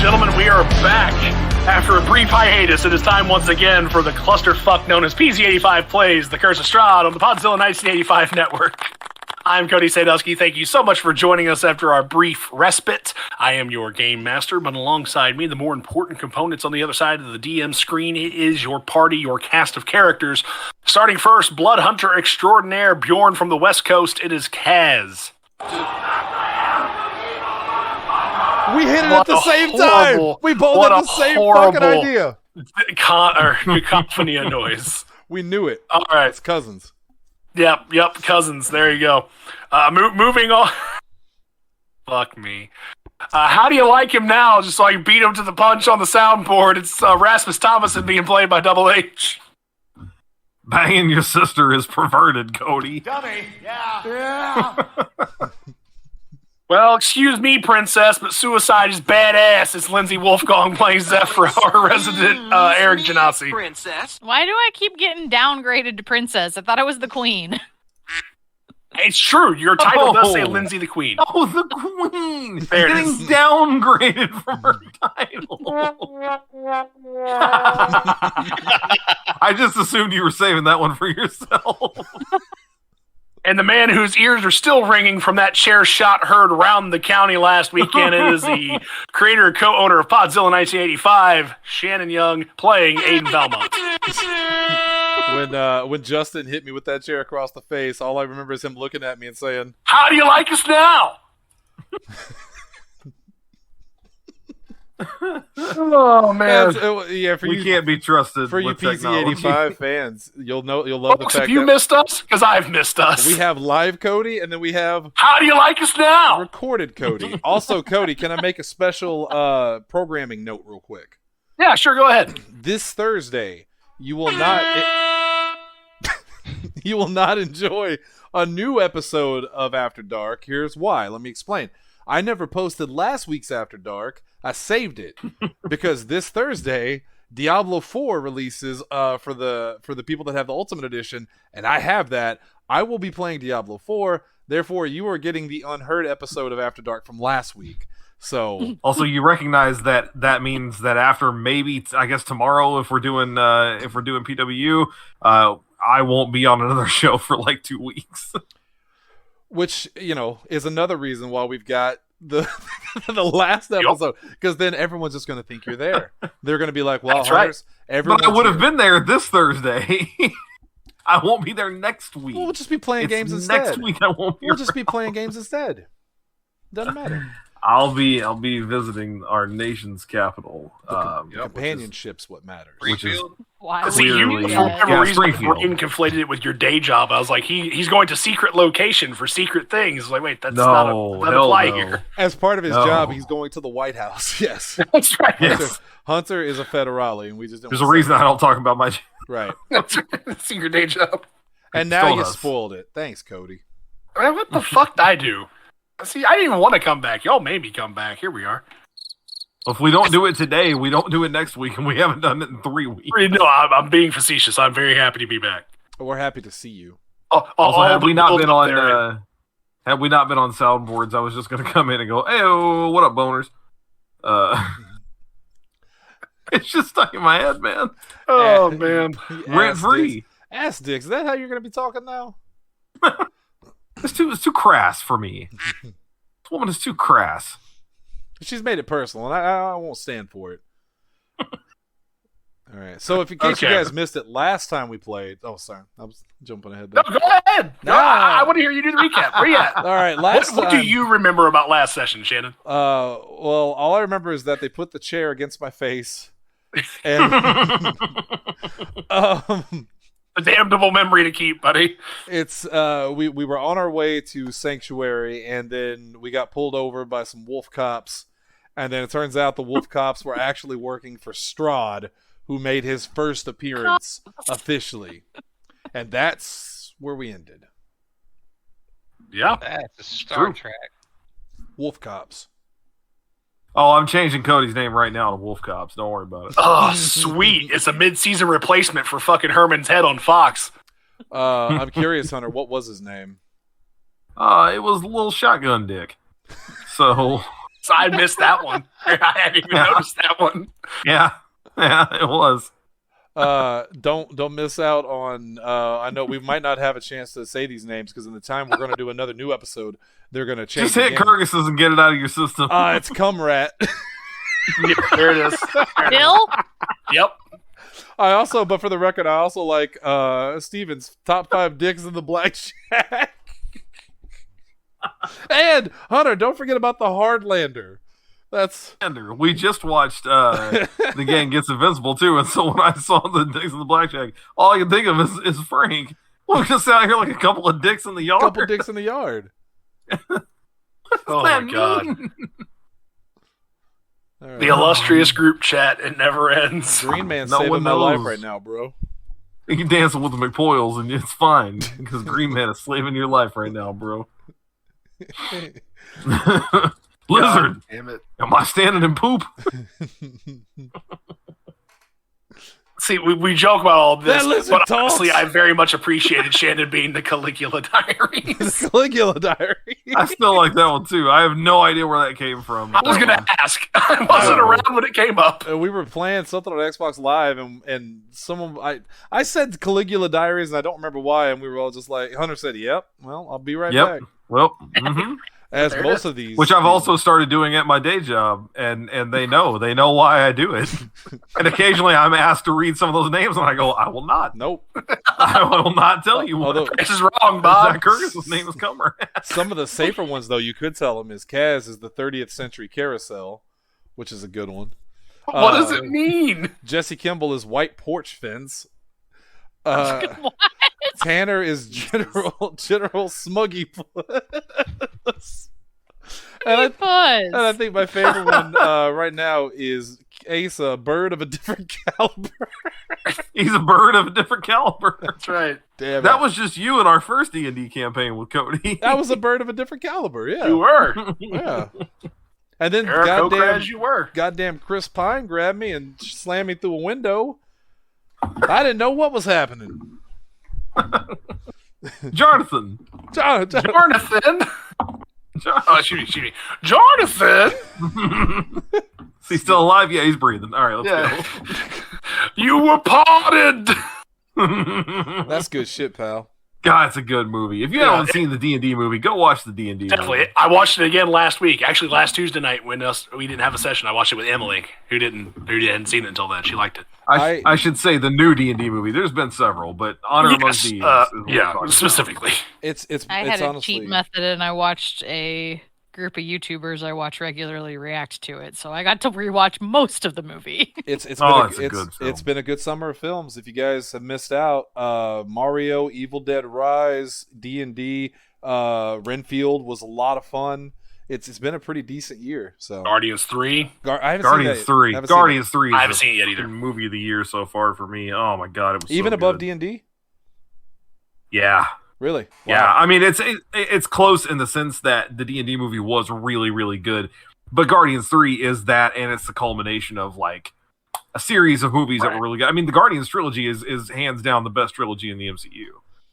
gentlemen, we are back. After a brief hiatus, it is time once again for the clusterfuck known as PZ85 Plays, The Curse of Strahd on the Podzilla 1985 network. I'm Cody Sadowski. Thank you so much for joining us after our brief respite. I am your game master, but alongside me, the more important components on the other side of the DM screen, it is your party, your cast of characters. Starting first, Blood Hunter Extraordinaire Bjorn from the West Coast, it is Kaz. We hit it at the same time. We both had the same fucking idea. Cacophony of noise. We knew it. All right. It's cousins. Yep, cousins. There you go. Moving on. Fuck me. How do you like him now? Just so I can beat him to the punch on the soundboard. It's Rasmus Thomason being played by Double H. Banging your sister is perverted, Cody. Dummy. Yeah. Well, excuse me, princess, but suicide is badass. It's Lindsay Wolfgong playing Zephyr, our resident Eric Genasi. Princess. Why do I keep getting downgraded to princess? I thought I was the queen. It's true. Your title does say Lindsay the Queen. Oh, the queen! There it Getting is. downgraded from her title. I just assumed you were saving that one for yourself. And the man whose ears are still ringing from that chair shot heard around the county last weekend is the creator and co-owner of Podzilla 1985, Shannon Young, playing Aiden Valmont. When Justin hit me with that chair across the face, all I remember is him looking at me and saying, How do you like us now? Oh, man. We can't be trusted. For you with PZ85 fans, you'll love Folks, the fact if you that missed us, because I've missed us. we have live Cody, and then we have How do you like us now? recorded Cody. Also, Cody, can I make a special programming note real quick? Yeah, sure, go ahead. This Thursday, you will not you will not enjoy a new episode of After Dark. Here's why. Let me explain. I never posted last week's After Dark. I saved it because this Thursday Diablo 4 releases for the people that have the Ultimate Edition, and I have that. I will be playing Diablo 4. Therefore, you are getting the unheard episode of After Dark from last week. So Also, you recognize that means that after maybe, I guess tomorrow, if we're doing PWU, I won't be on another show for like 2 weeks. which, is another reason why we've got the the last episode, because then everyone's just going to think you're there. They're going to be like, well, That's right. But I would have been there this Thursday. I won't be there next week. We'll just be playing games instead. Next week I won't be We'll just be playing games instead. Doesn't matter. I'll be visiting our nation's capital. Companionship's what matters. Which is Why? See, you, Clearly, for whatever reason, Springfield. brain conflated it with your day job. I was like, he's going to secret location for secret things. Like, wait, that's not hell apply no. here. As part of his No. job, he's going to the White House. Yes. That's right. Yes. Hunter is a federale, and we just don't There's a reason I don't talk about my. Right. That's right. Secret day job. And now Stole you us. spoiled it. Thanks, Cody. Man, what the fuck did I do? See, I didn't even want to come back. Y'all made me come back. Here we are. If we don't do it today, we don't do it next week, and we haven't done it in 3 weeks. No, I'm being facetious. I'm very happy to be back. We're happy to see you. Also, had we not been on there, soundboards, I was just going to come in and go, "Hey, what up, boners?" It's just stuck in my head, man. oh man, Rent free. Ass dicks. Is that how you're going to be talking now? It's too crass for me. This woman is too crass. She's made it personal, and I won't stand for it. All right. So, in case you guys missed it, last time we played. Oh, sorry, I was jumping ahead there. no, go ahead. No, I want to hear you do the recap. Where you at? All right. What do you remember about last session, Shannon? Well, all I remember is that they put the chair against my face, and A damnable memory to keep, buddy. it's we were on our way to Sanctuary, and then we got pulled over by some wolf cops, and then it turns out the wolf cops were actually working for Strahd, who made his first appearance officially, and that's where we ended. Yeah. That's a Star True. Trek. Wolf cops. Oh, I'm changing Cody's name right now to Wolf Cops. Don't worry about it. Oh, sweet. It's a mid-season replacement for fucking Herman's head on Fox. I'm curious, Hunter, what was his name? It was Little Shotgun Dick. So So I missed that one. I hadn't even noticed that one. Yeah, it was. Don't miss out on. I know we might not have a chance to say these names because in the time we're going to do another new episode, they're going to change. Just hit again. Kyrgyz's and get it out of your system. It's Cumrat. Yep, there it is. Bill? Yep. But for the record, I also like Steven's top 5 dicks in the Black Shack. And Hunter, don't forget about the Hardlander. That's We just watched The Gang Gets Invincible too, and so when I saw the dicks in the blackjack, all I can think of is Frank. We're just out here like a couple of dicks in the yard. couple dicks in the yard. Oh that my god. mean? All right. The illustrious group chat. It never ends. Green Man's No saving one my life knows. right now, bro. You can dance with the McPoyles and it's fine because Green Man is slaving your life right now, bro. Lizard, Damn it. am I standing in poop? See, we joke about all this, That lizard but talks. honestly, I very much appreciated Shannon being the Caligula Diaries. Caligula Diary. I still like that one too. I have no idea where that came from. I was going to ask. I wasn't around when it came up. We were playing something on Xbox Live, and someone I said Caligula Diaries, and I don't remember why, and we were all just like, Hunter said, "Yep, well, I'll be right back." Well, mhm. As There it most is. of these, Which I've also started doing at my day job, and they know why I do it. And occasionally I'm asked to read some of those names, and I go, I will not. Nope. I will not tell you Although what. This is wrong, Bob. Zach Curtis's name is Comer. some of the safer ones, though, you could tell them is Kaz is the 30th century carousel, which is a good one. What does it mean? Jesse Kimball is white porch fence. What? Tanner is General Smuggy Puss. And I think my favorite one right now is Asa, bird of a different caliber. He's a bird of a different caliber. That's right. Damn That it. was just you in our first D&D campaign with Cody. That was a bird of a different caliber, yeah. You were. Yeah. And then Eric Okra as you were. goddamn Chris Pine grabbed me and slammed me through a window. I didn't know what was happening. Jonathan. Jonathan. Jonathan. Oh, excuse me. Jonathan! Is he still alive? Yeah, he's breathing. All right, let's Yeah. You were parted! go. That's good shit, pal. God, it's a good movie. If you haven't seen the D&D movie, go watch the D&D Definitely. movie. I watched it again last week. Actually, last Tuesday night when we didn't have a session, I watched it with Emily, who hadn't seen it until then. She liked it. I should say the new D&D movie. There's been several, but Honor Among Yes, Thieves. is what we're yeah, talking about. specifically. It's I had a honestly, cheat method, and I watched a group of YouTubers I watch regularly react to it, so I got to rewatch most of the movie. It's Oh, been it's a good film. it's been a good summer of films. If you guys have missed out, Mario, Evil Dead Rise, D&D, Renfield was a lot of fun. It's been a pretty decent year. So Guardians 3. I haven't Guardians seen that. 3. I haven't seen Guardians 3 is I haven't the seen it yet either. movie of the year so far for me. Oh my god, it was that. Even so above good. D&D. Yeah. Really? Yeah, Wow. I mean it's close in the sense that the D&D movie was really, really good, but Guardians 3 is that, and it's the culmination of like a series of movies that Right. were really good. I mean, the Guardians trilogy is hands down the best trilogy in the MCU.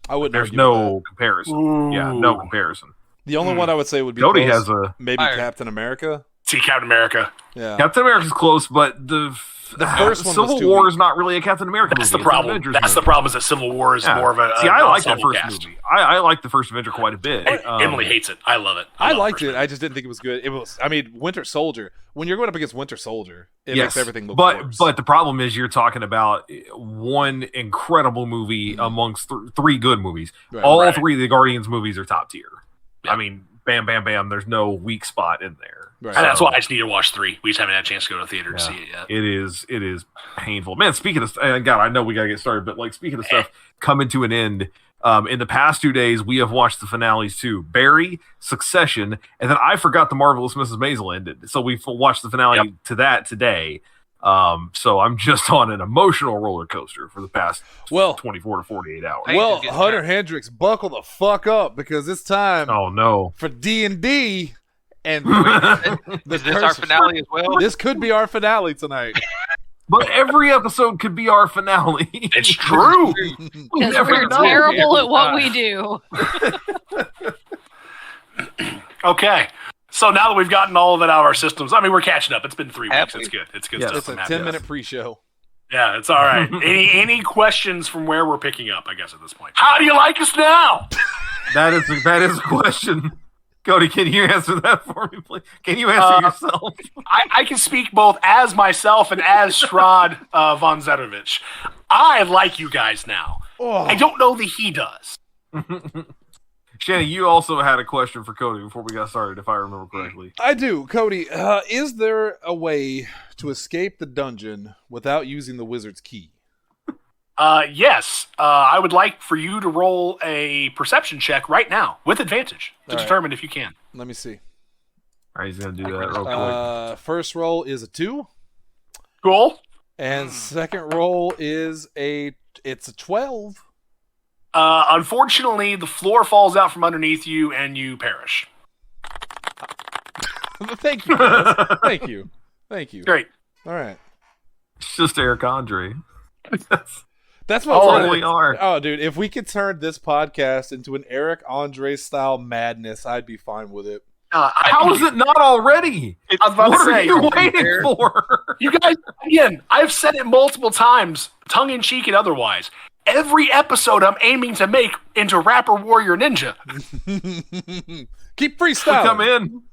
I wouldn't. There's argue with no comparison. Yeah, no comparison. that. The only one I would say would be Cody close, has a maybe Fire. Captain America. See Captain America. Yeah. Captain America's close, but the first one was Civil too War weak. is not really a Captain America That's movie. the It's an problem. Avengers That's the movie. problem is that Civil War is Yeah. more of a See, I like that ensemble first cast. movie. I like the first Avenger quite a bit. Emily hates it. I love it. I love liked First it. I just didn't think it was good. It was. I mean, Winter Soldier. When you're going up against Winter Soldier, it makes everything look worse. But the problem is you're talking about one incredible movie amongst three good movies. Right. All Right. three of the Guardians movies are top tier. Yeah. I mean, bam, bam, bam. There's no weak spot in there. Right. And that's why I just need to watch 3. We just haven't had a chance to go to the theater to Yeah. see it yet. It is painful, man. Speaking of, and God, I know we gotta get started, but like speaking of stuff coming to an end. In the past 2 days, we have watched the finales too: Barry, Succession, and then I forgot the Marvelous Mrs. Maisel ended. So we've watched the finale to that today. So I'm just on an emotional roller coaster for the past 24 to 48 hours. I Well, can get Hunter that. Hendricks, buckle the fuck up because it's time Oh no! for D&D, and Is this our finale as well? this could be our finale tonight. But every episode could be our finale. It's true. We Because never we're know. terrible at what we do. Okay. So now that we've gotten all of it out of our systems, I mean, we're catching up. It's been 3 weeks. It's good. It's good Yes. stuff. It's a 10-minute pre-show. Yeah, it's all right. Any questions from where we're picking up, I guess, at this point? How do you like us now? That is a question. Cody, can you answer that for me, please? Can you answer yourself? I can speak both as myself and as Strahd von Zedovich. I like you guys now. Oh. I don't know that he does. Shannon, you also had a question for Cody before we got started, if I remember correctly. I do. Cody, is there a way to escape the dungeon without using the wizard's key? Yes. I would like for you to roll a perception check right now with advantage to determine if you can. Let me see. All right, he's going to do that real quick. First roll is a 2. Cool. And second roll is it's a 12. Unfortunately, the floor falls out from underneath you and you perish. Thank you, guys. Thank you. Great. All right. It's just Eric Andre. That's what we are. Oh, dude, if we could turn this podcast into an Eric Andre style madness, I'd be fine with it. How is it not already? I was about What to are say, you waiting for? you guys, again, I've said it multiple times, tongue in cheek and otherwise. Every episode I'm aiming to make into Rapper Warrior Ninja. Keep We freestyling. come in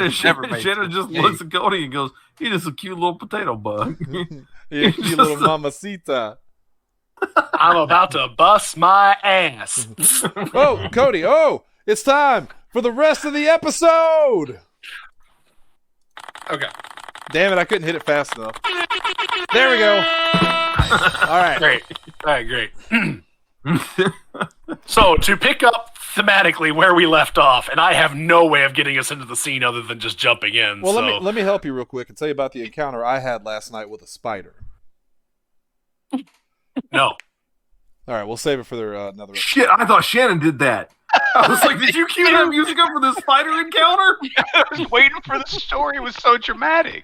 and Never Shannon just looks at Cody and goes, "He just a cute little potato bug." Yeah, you little mamacita. I'm about to bust my ass. Oh, Cody, it's time for the rest of the episode. Okay. Damn it, I couldn't hit it fast enough. There we go. All right. Great. All right, great. So, to pick up thematically where we left off, and I have no way of getting us into the scene other than just jumping in. Well, so. let me help you real quick and tell you about the encounter I had last night with a spider. No. All right, we'll save it for another episode. Shit, I thought Shannon did that. I was like, did you cue that music up for this spider encounter? I was waiting for the story. It was so dramatic.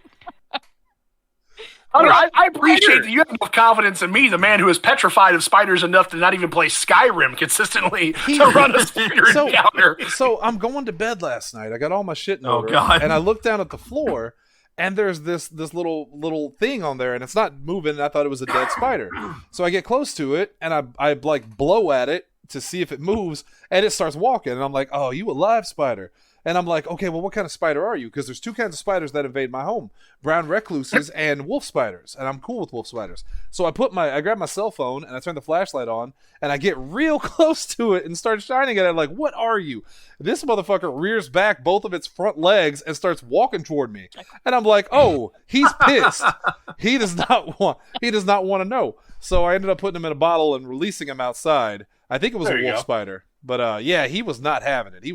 Hunter, I appreciate that you have enough confidence in me, the man who is petrified of spiders enough to not even play Skyrim consistently to run a spider encounter. So I'm going to bed last night. I got all my shit in order, God. and I looked down at the floor, and there's this little thing on there, and it's not moving. I thought it was a dead spider. So I get close to it, and I like blow at it to see if it moves, and it starts walking, and I'm like, "Oh, you a live spider?" And I'm like, okay, well, what kind of spider are you? Because there's 2 kinds of spiders that invade my home: brown recluses and wolf spiders. And I'm cool with wolf spiders. So I grab my cell phone and I turn the flashlight on and I get real close to it and start shining at it. I'm like, what are you? This motherfucker rears back both of its front legs and starts walking toward me. And I'm like, oh, he's pissed. He does not want to know. So I ended up putting him in a bottle and releasing him outside. I think it was a wolf spider. But yeah, he was not having it.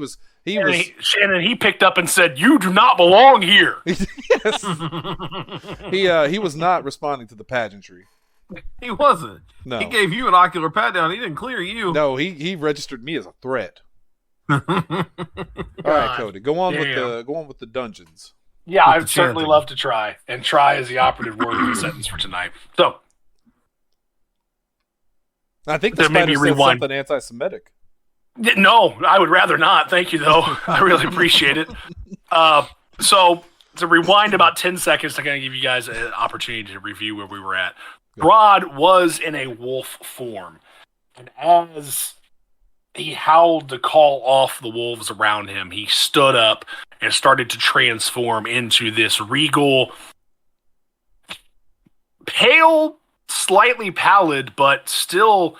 Shannon, he picked up and said, "You do not belong here." Yes. He was not responding to the pageantry. He wasn't. No. He gave you an ocular pat down. He didn't clear you. No, he registered me as a threat. All right, Cody, go on with the dungeons. Yeah, I'd certainly love to try. And try is the operative word of the sentence for tonight. So I think the spider said something anti-Semitic. No, I would rather not. Thank you, though. I really appreciate it. So to rewind about 10 seconds to kind of give you guys an opportunity to review where we were at. Strahd was in a wolf form. And as he howled to call off the wolves around him, he stood up and started to transform into this regal, pale, slightly pallid, but still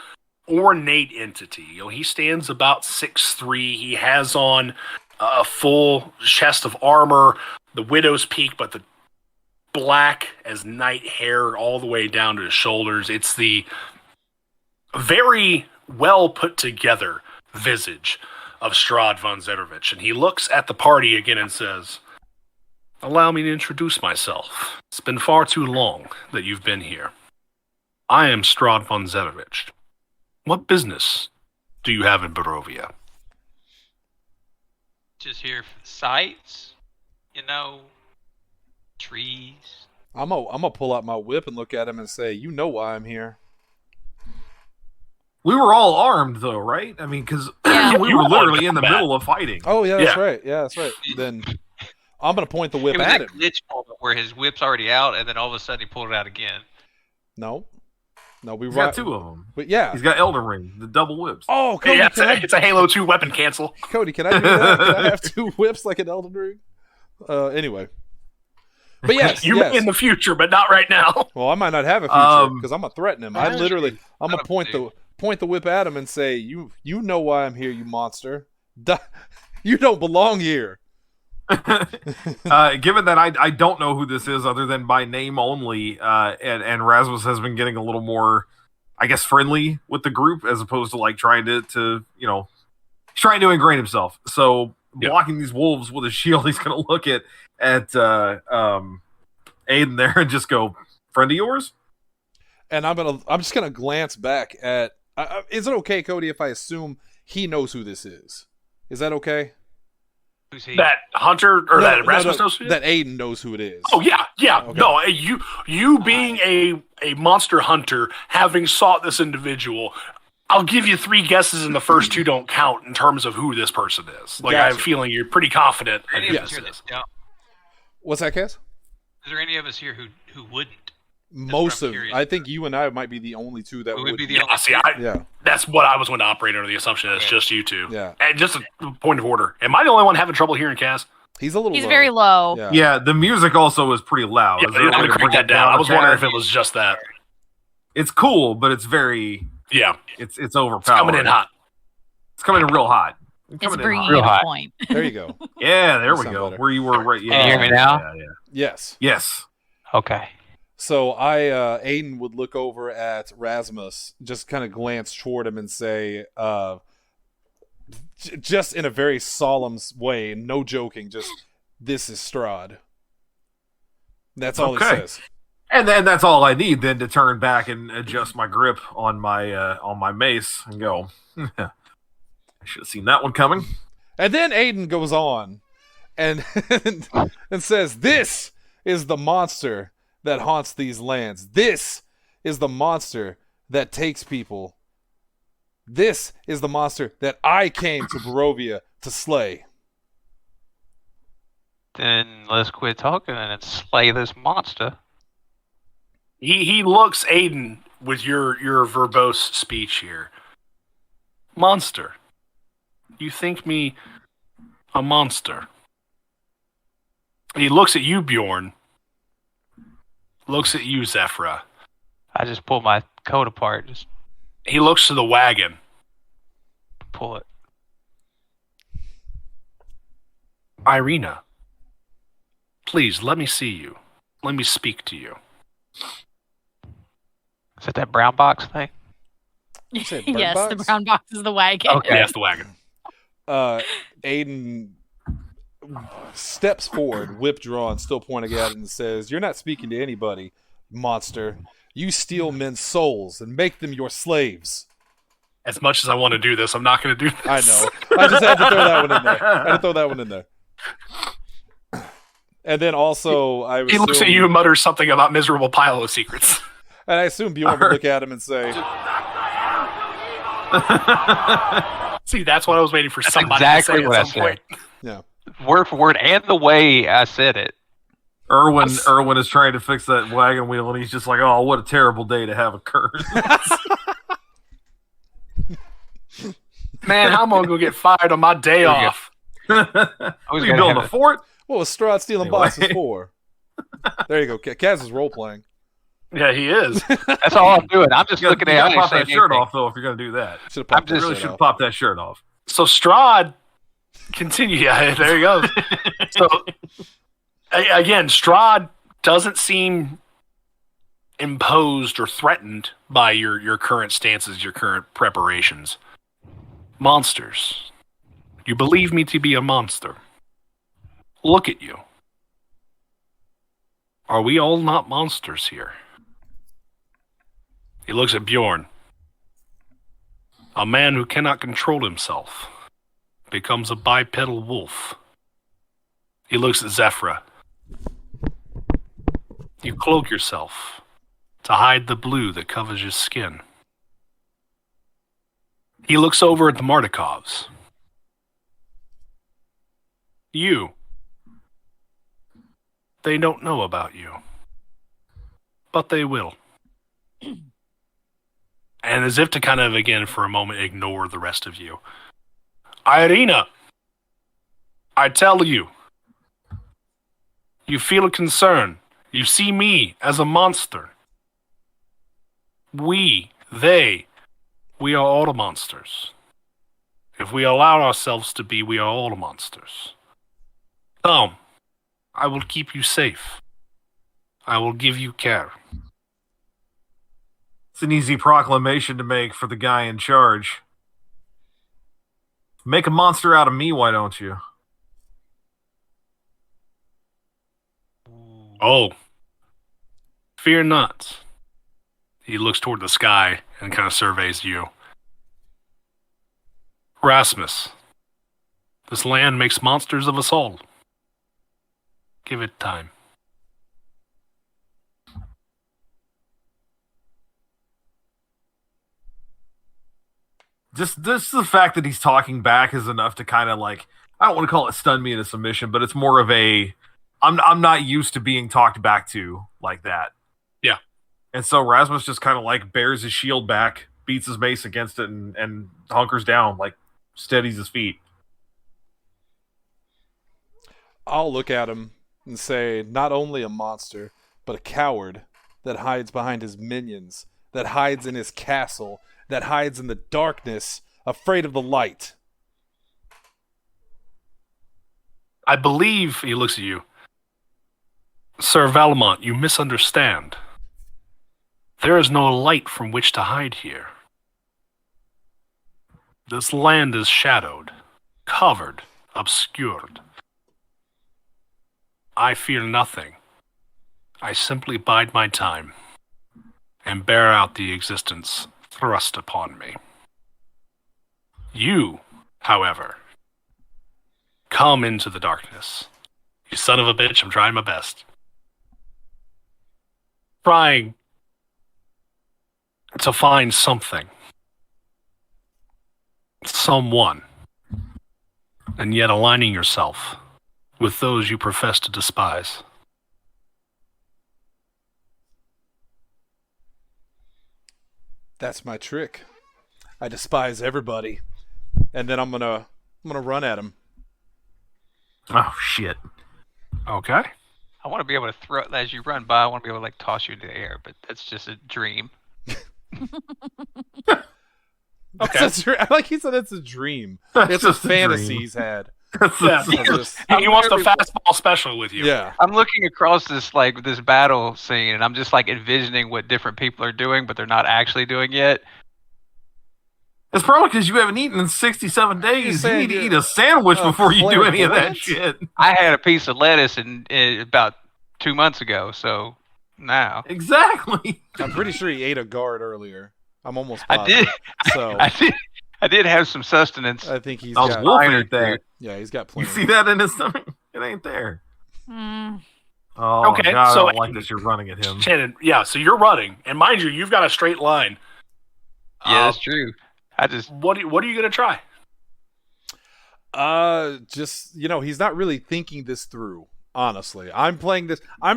ornate entity. He stands about 6'3". He has on a full chest of armor, the widow's peak, but the black as night hair all the way down to his shoulders. It's the very well put together visage of Strahd von Zedovich. And he looks at the party again and says, "Allow me to introduce myself. It's been far too long that you've been here. I am Strahd von Zedovich. What business do you have in Barovia?" Just here for the sights, trees. I'm gonna pull out my whip and look at him and say, "You know why I'm here." We were all armed, though, right? I mean, because we were literally in the middle of fighting. Oh yeah, that's right. Yeah, that's right. Then I'm gonna point the whip It was at that him. glitch moment where his whip's already out, and then all of a sudden he pulled it out again. No, we He's got two of them. But yeah. He's got Elden Ring, the double whips. Oh, Cody, Yeah, it's a Halo 2 weapon cancel. Cody, can I do that? Can I have two whips like an Elden Ring? Anyway. But yes, You may in the future, but not right now. Well, I might not have a future because I'm gonna threaten him. I'm Actually, gonna point the whip at him and say, "You know why I'm here, you monster. You don't belong here." Given that I don't know who this is other than by name only, and Rasmus has been getting a little more, I guess, friendly with the group as opposed to like trying to trying to ingrain himself. So blocking these wolves with a shield, he's gonna look at Aiden there and just go, "Friend of yours?" And I'm just gonna glance back at. Is it okay, Cody, if I assume he knows who this is? Is that okay? Who's he? That Hunter or that Rasmus knows who it is? That Aiden knows who it is. Oh yeah. Okay. No, you being a monster hunter, having sought this individual, I'll give you 3 guesses, and the first 2 don't count in terms of who this person is. Like I have a feeling you're pretty confident. Are any in of who us this here is. that don't? What's that, Cass? Is there any of us here who wouldn't? Most I'm of. curious. I think you and I might be the only two that We would. would be the Yeah, only see, Yeah. that's what I was going to operate under the assumption that it's Okay. just you two. Yeah. And just a point of order. Am I the only one having trouble hearing Cass? He's a little. He's low. very low. Yeah. Yeah, the music also is pretty loud. Yeah, Is there a I'm way going to to crank bring that down. I a was wondering tad? if it was just that. It's cool, but it's very Yeah. it's It's overpowered. coming in hot. It's coming in real hot. It's coming in bringing hot. you Real to hot. point. There you go. Yeah, there we Sound go. better. Where you were right. Yeah, Can you hear me now? Yeah. Yes. Yes. Okay. So Aiden would look over at Rasmus, just kind of glance toward him and say, just in a very solemn way, no joking, just, "This is Strahd." That's all he Okay. says. And then that's all I need then to turn back and adjust my grip on my mace and go. I should have seen that one coming. And then Aiden goes on and and says, "This is the monster that haunts these lands. This is the monster that takes people. This is the monster that I came to Barovia to slay." Then let's quit talking and slay this monster. He looks Aiden with your verbose speech here. Monster. You think me a monster? He looks at you, Bjorn. Looks at you, Zephyra. I just pull my coat apart, just He looks to the wagon. pull it. Irina. Please, let me see you. Let me speak to you. Is it that brown box thing? You said bird Yes, the box? brown box is the wagon. Okay. Yeah, it's the wagon. Aiden steps forward, whip drawn, still pointing at it, and says, "You're not speaking to anybody, monster. You steal men's souls and make them your slaves." As much as I want to do this, I'm not going to do this. I know. I just had to throw that one in there. I had to throw that one in there. And then also, He looks at you and mutters something about miserable pile of secrets. and I assume Bjorn would look at him and say, See, that's what I was waiting for That's somebody exactly to say what I at some said. point. "Yeah." Word for word, and the way I said it. Erwin is trying to fix that wagon wheel, and he's just like, "Oh, what a terrible day to have occurred." Man, how am I going to go get fired on my day you go. off? Are was you gonna building have a it. fort? What was Strahd stealing Anyway. boxes for? There you go. Kaz is role playing. Yeah, he is. That's all I'm doing. I'm just You looking gotta at pop that it. shirt off, though, if you're gonna do that. Should have popped I'm that You really shit should off. pop that shirt off. So Strahd, continue. Yeah, there he goes. So again, Strahd doesn't seem imposed or threatened by your current stances, your current preparations. Monsters. You believe me to be a monster. Look at you. Are we all not monsters here? He looks at Bjorn. A man who cannot control himself becomes a bipedal wolf. He looks at Zephyra. You cloak yourself to hide the blue that covers your skin. He looks over at the Martikovs. You They don't know about you. But they will. And as if to kind of, again, for a moment, ignore the rest of you. Irina, I tell you, you feel a concern. You see me as a monster. We are all monsters. If we allow ourselves to be, we are all monsters. Come, I will keep you safe. I will give you care. It's an easy proclamation to make for the guy in charge. Make a monster out of me, why don't you? Oh, fear not. He looks toward the sky and kind of surveys you. Rasmus, this land makes monsters of us all. Give it time. Just the fact that he's talking back is enough to kind of like, I don't want to call it stun me into submission, but it's more of a, I'm not used to being talked back to like that. Yeah. And so Rasmus just kind of like bears his shield back, beats his mace against it, and hunkers down, like steadies his feet. I'll look at him and say, not only a monster, but a coward that hides behind his minions, that hides in his castle, that hides in the darkness, afraid of the light. I believe, he looks at you, Sir Valmont, you misunderstand. There is no light from which to hide here. This land is shadowed, covered, obscured. I fear nothing. I simply bide my time and bear out the existence thrust upon me. You, however, come into the darkness. You son of a bitch, I'm trying my best. Trying to find something. Someone. And yet aligning yourself with those you profess to despise. That's my trick. I despise everybody, and then I'm gonna run at him. Oh shit! Okay. I want to be able to throw as you run by. I want to be able to like toss you into the air, but that's just a dream. Okay. I like he said it's a dream. That's It's a just a fantasy dream. he's had. Yeah. So just- He wants the literally- fastball special with you. yeah. I'm looking across this this battle scene, and I'm just like envisioning what different people are doing, but they're not actually doing yet. It's probably because you haven't eaten in 67 days. You saying need to you're eat a sandwich before you do any of that clairvoyant? shit. I had a piece of lettuce in about 2 months ago, so now Exactly. I'm pretty sure he ate a guard earlier. I'm almost I positive. did. So I did have some sustenance. I think he's I was got wolfing at that. yeah, he's got You plenty. see that in his stomach? It ain't there. Mm, Oh, Okay, God, so- I don't like that you're running at him. Shannon, yeah, so you're running, and mind you, you've got a straight line. Yeah, that's true. I just What are you gonna try? Just he's not really thinking this through. Honestly, I'm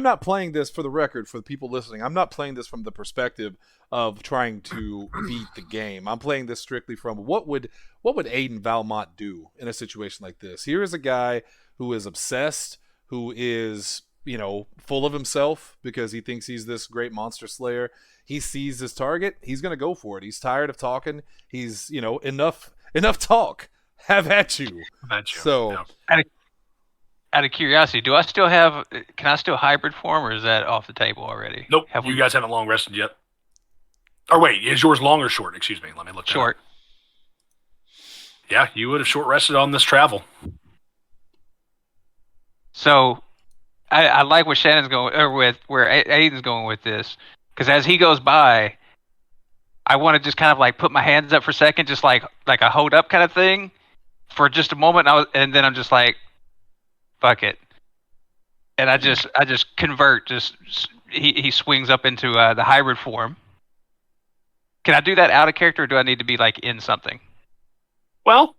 not playing this for the record for the people listening. I'm not playing this from the perspective of trying to beat the game. I'm playing this strictly from what would Aiden Valmont do in a situation like this. Here is a guy who is obsessed, who is full of himself because he thinks he's this great monster slayer. He sees his target, he's gonna go for it. He's tired of talking. He's enough talk. Have at you. Bet you. So Yeah. out of curiosity, can I still hybrid form, or is that off the table already? Nope. Have You we guys haven't long rested yet. Or wait, is yours long or short? Excuse me. Let me look. that up. short? Yeah, you would have short rested on this travel. So I like what Shannon's going or with where Aiden's going with this, because as he goes by, I want to just kind of like put my hands up for a second, just like a hold up kind of thing for just a moment, and then I'm just like, fuck it, and I just convert. He swings up into the hybrid form. Can I do that out of character, or do I need to be like in something? Well,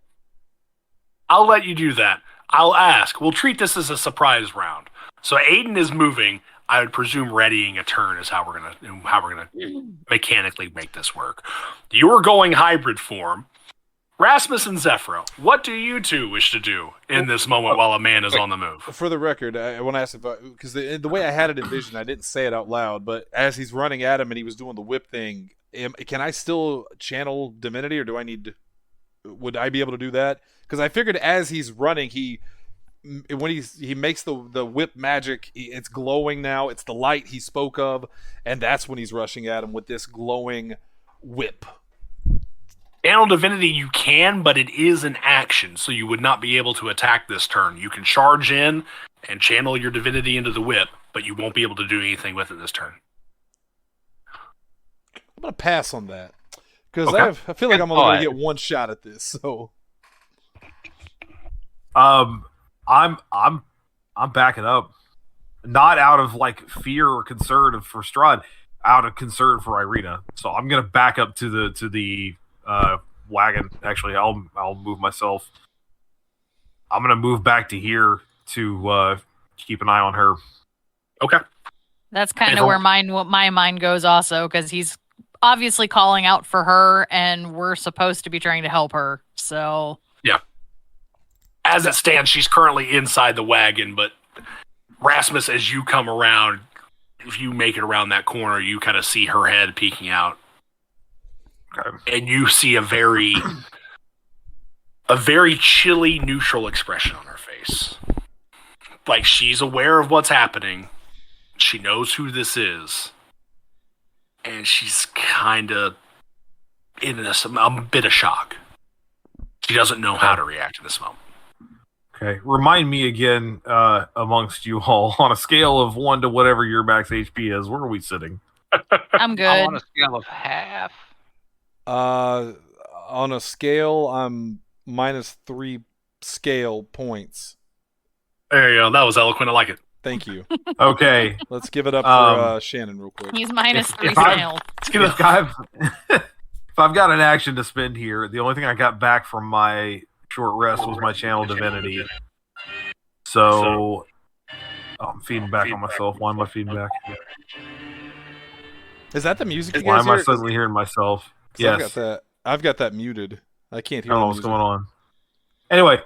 I'll let you do that. I'll ask. We'll treat this as a surprise round. So Aiden is moving. I would presume readying a turn is how we're gonna mechanically make this work. You're going hybrid form. Rasmus and Zephyro, what do you two wish to do in this moment while a man is on the move? For the record, I want to ask if because the way I had it envisioned, I didn't say it out loud, but as he's running at him and he was doing the whip thing, can I still channel divinity, or do I need? Would I be able to do that? Because I figured as he's running, when he makes the whip magic, it's glowing now. It's the light he spoke of, and that's when he's rushing at him with this glowing whip. Channel Divinity you can, but it is an action, so you would not be able to attack this turn. You can charge in and channel your Divinity into the whip, but you won't be able to do anything with it this turn. I'm gonna pass on that because Okay. I feel like I'm only gonna get one shot at this. So, I'm backing up, not out of like fear or concern for Strahd, out of concern for Irina. So I'm gonna back up to the wagon. Actually, I'll move myself. I'm gonna move back to here to keep an eye on her. Okay. That's kind of where my mind goes also, because he's obviously calling out for her, and we're supposed to be trying to help her. So yeah. As it stands, she's currently inside the wagon, but Rasmus, as you come around, if you make it around that corner, you kind of see her head peeking out. Okay. And you see a very chilly, neutral expression on her face. Like she's aware of what's happening. She knows who this is. And she's kind of in a bit of shock. She doesn't know how to react to this moment. Okay. Remind me again, amongst you all, on a scale of 1 to whatever your max HP is, where are we sitting? I'm good. I'm on a scale of half. on a scale, I'm -3 scale points. There you go. That was eloquent. I like it. Thank you. Okay. Let's give it up for Shannon real quick. He's -3 if I'm- scale. If I've got an action to spend here, the only thing I got back from my short rest was my channel divinity. So I'm feeding back on myself. Why am I feeding back? Is that the music you Why guys am I hear? suddenly hearing myself? 'Cause Yes. I've got that muted. I can't I hear don't know the what's music. going on. Anyway,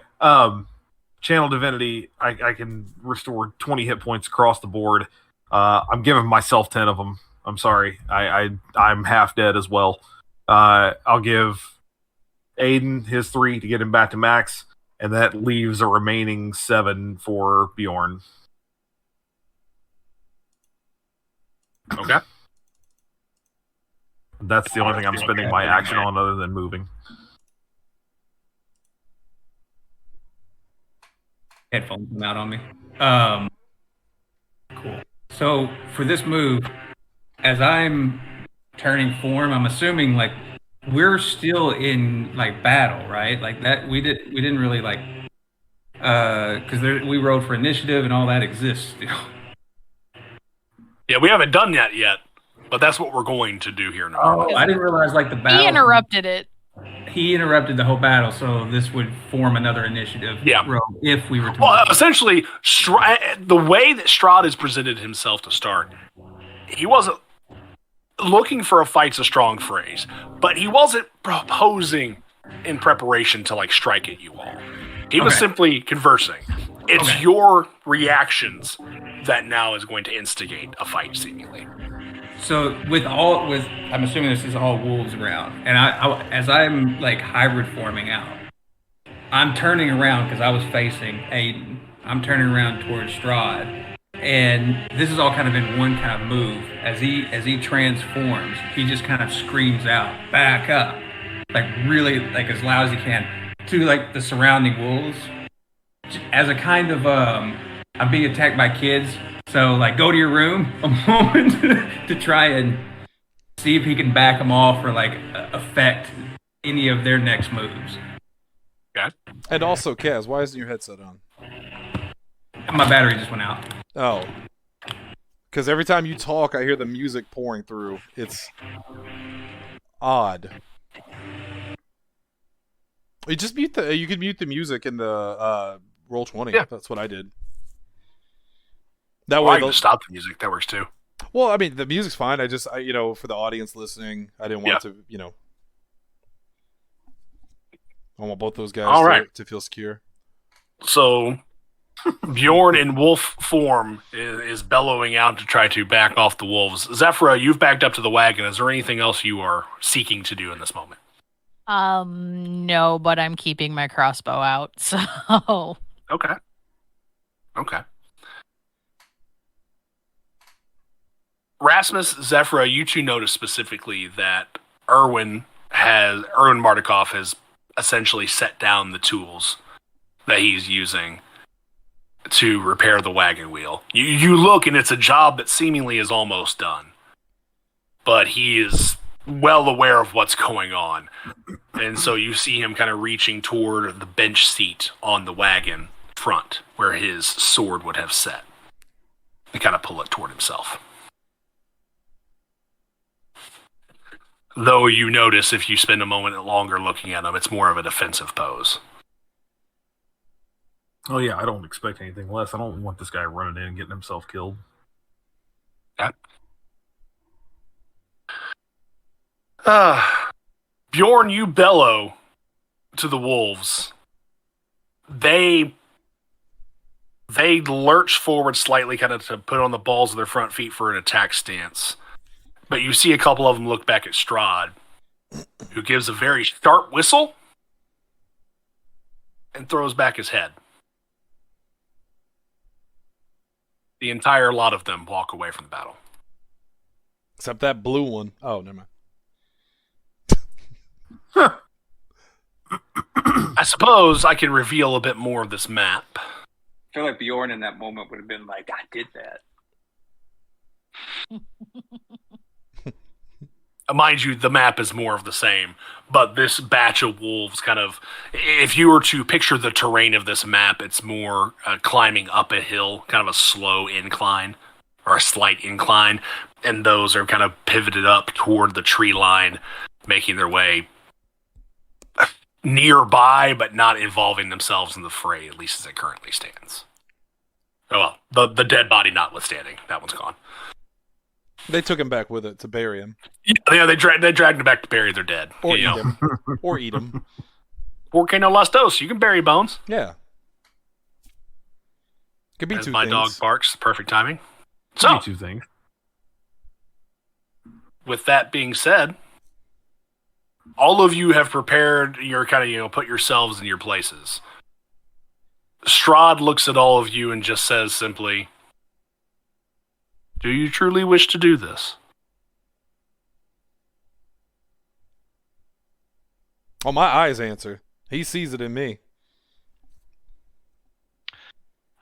channel divinity, I can restore 20 hit points across the board. I'm giving myself 10 of them. I'm sorry. I'm half dead as well. I'll give Aiden his 3 to get him back to max, and that leaves a remaining 7 for Bjorn. Okay. That's the only thing I'm spending my action on other than moving. Headphones come out on me. Cool. So for this move, as I'm turning form, I'm assuming like we're still in like battle, right? Like that we didn't really like because we rolled for initiative and all that exists still. Yeah, we haven't done that yet, but that's what we're going to do here now. Oh, I didn't realize like the battle. He interrupted it. He interrupted the whole battle, so this would form another initiative. Yeah. roll if we were to. Well, essentially, the way that Strahd has presented himself to start, he wasn't looking for a fight's a strong phrase, but he wasn't proposing in preparation to like strike at you all. He was Okay. simply conversing. It's Okay. your reactions that now is going to instigate a fight, seemingly. So I'm assuming this is all wolves around, and I as I'm like hybrid forming out, I'm turning around because I was facing Aiden. I'm turning around towards Strahd, and this is all kind of in one kind of move. As he transforms, he just kind of screams out, "Back up!" Like really, like as loud as he can to like the surrounding wolves. As a kind of I'm being attacked by kids. So, like, go to your room a moment to try and see if he can back them off or, like, affect any of their next moves. Okay. And also, Kaz, why isn't your headset on? My battery just went out. Oh. Because every time you talk, I hear the music pouring through. It's odd. You just you could mute the music in the Roll20. Yeah. That's what I did. That Or I way, can just stop the music. That works too. well, I mean, the music's fine. I just, for the audience listening, I didn't want to, I want both those guys All right. to feel secure. So Bjorn in wolf form is bellowing out to try to back off the wolves. Zephyra, you've backed up to the wagon. Is there anything else you are seeking to do in this moment? No, but I'm keeping my crossbow out. So Okay. Rasmus, Zephyra, you two notice specifically that Erwin Mardukov has essentially set down the tools that he's using to repair the wagon wheel. You look, and it's a job that seemingly is almost done. But he is well aware of what's going on. And so you see him kind of reaching toward the bench seat on the wagon front, where his sword would have set. And kind of pull it toward himself. Though you notice, if you spend a moment longer looking at him, it's more of a defensive pose. Oh yeah, I don't expect anything less. I don't want this guy running in and getting himself killed. Bjorn, you bellow to the wolves. They lurch forward slightly, kind of to put on the balls of their front feet for an attack stance. But you see a couple of them look back at Strahd, who gives a very sharp whistle and throws back his head. The entire lot of them walk away from the battle. Except that blue one. Oh, never mind. I suppose I can reveal a bit more of this map. I feel like Bjorn in that moment would have been like, I did that. Mind you, the map is more of the same, but this batch of wolves kind of, if you were to picture the terrain of this map, it's more climbing up a hill, kind of a slow incline, or a slight incline, and those are kind of pivoted up toward the tree line, making their way nearby, but not involving themselves in the fray, at least as it currently stands. Oh well, the dead body notwithstanding, that one's gone. They took him back with it to bury him. Yeah, they dragged him back to bury their dead. Or eat him. Or eat him. Porque no las dos. You can bury bones. Yeah. Could be As two my things. dog barks, perfect timing. Could So, be two things. with that being said, all of you have prepared your kind of, put yourselves in your places. Strahd looks at all of you and just says simply, "Do you truly wish to do this?" Oh, my eyes answer. He sees it in me.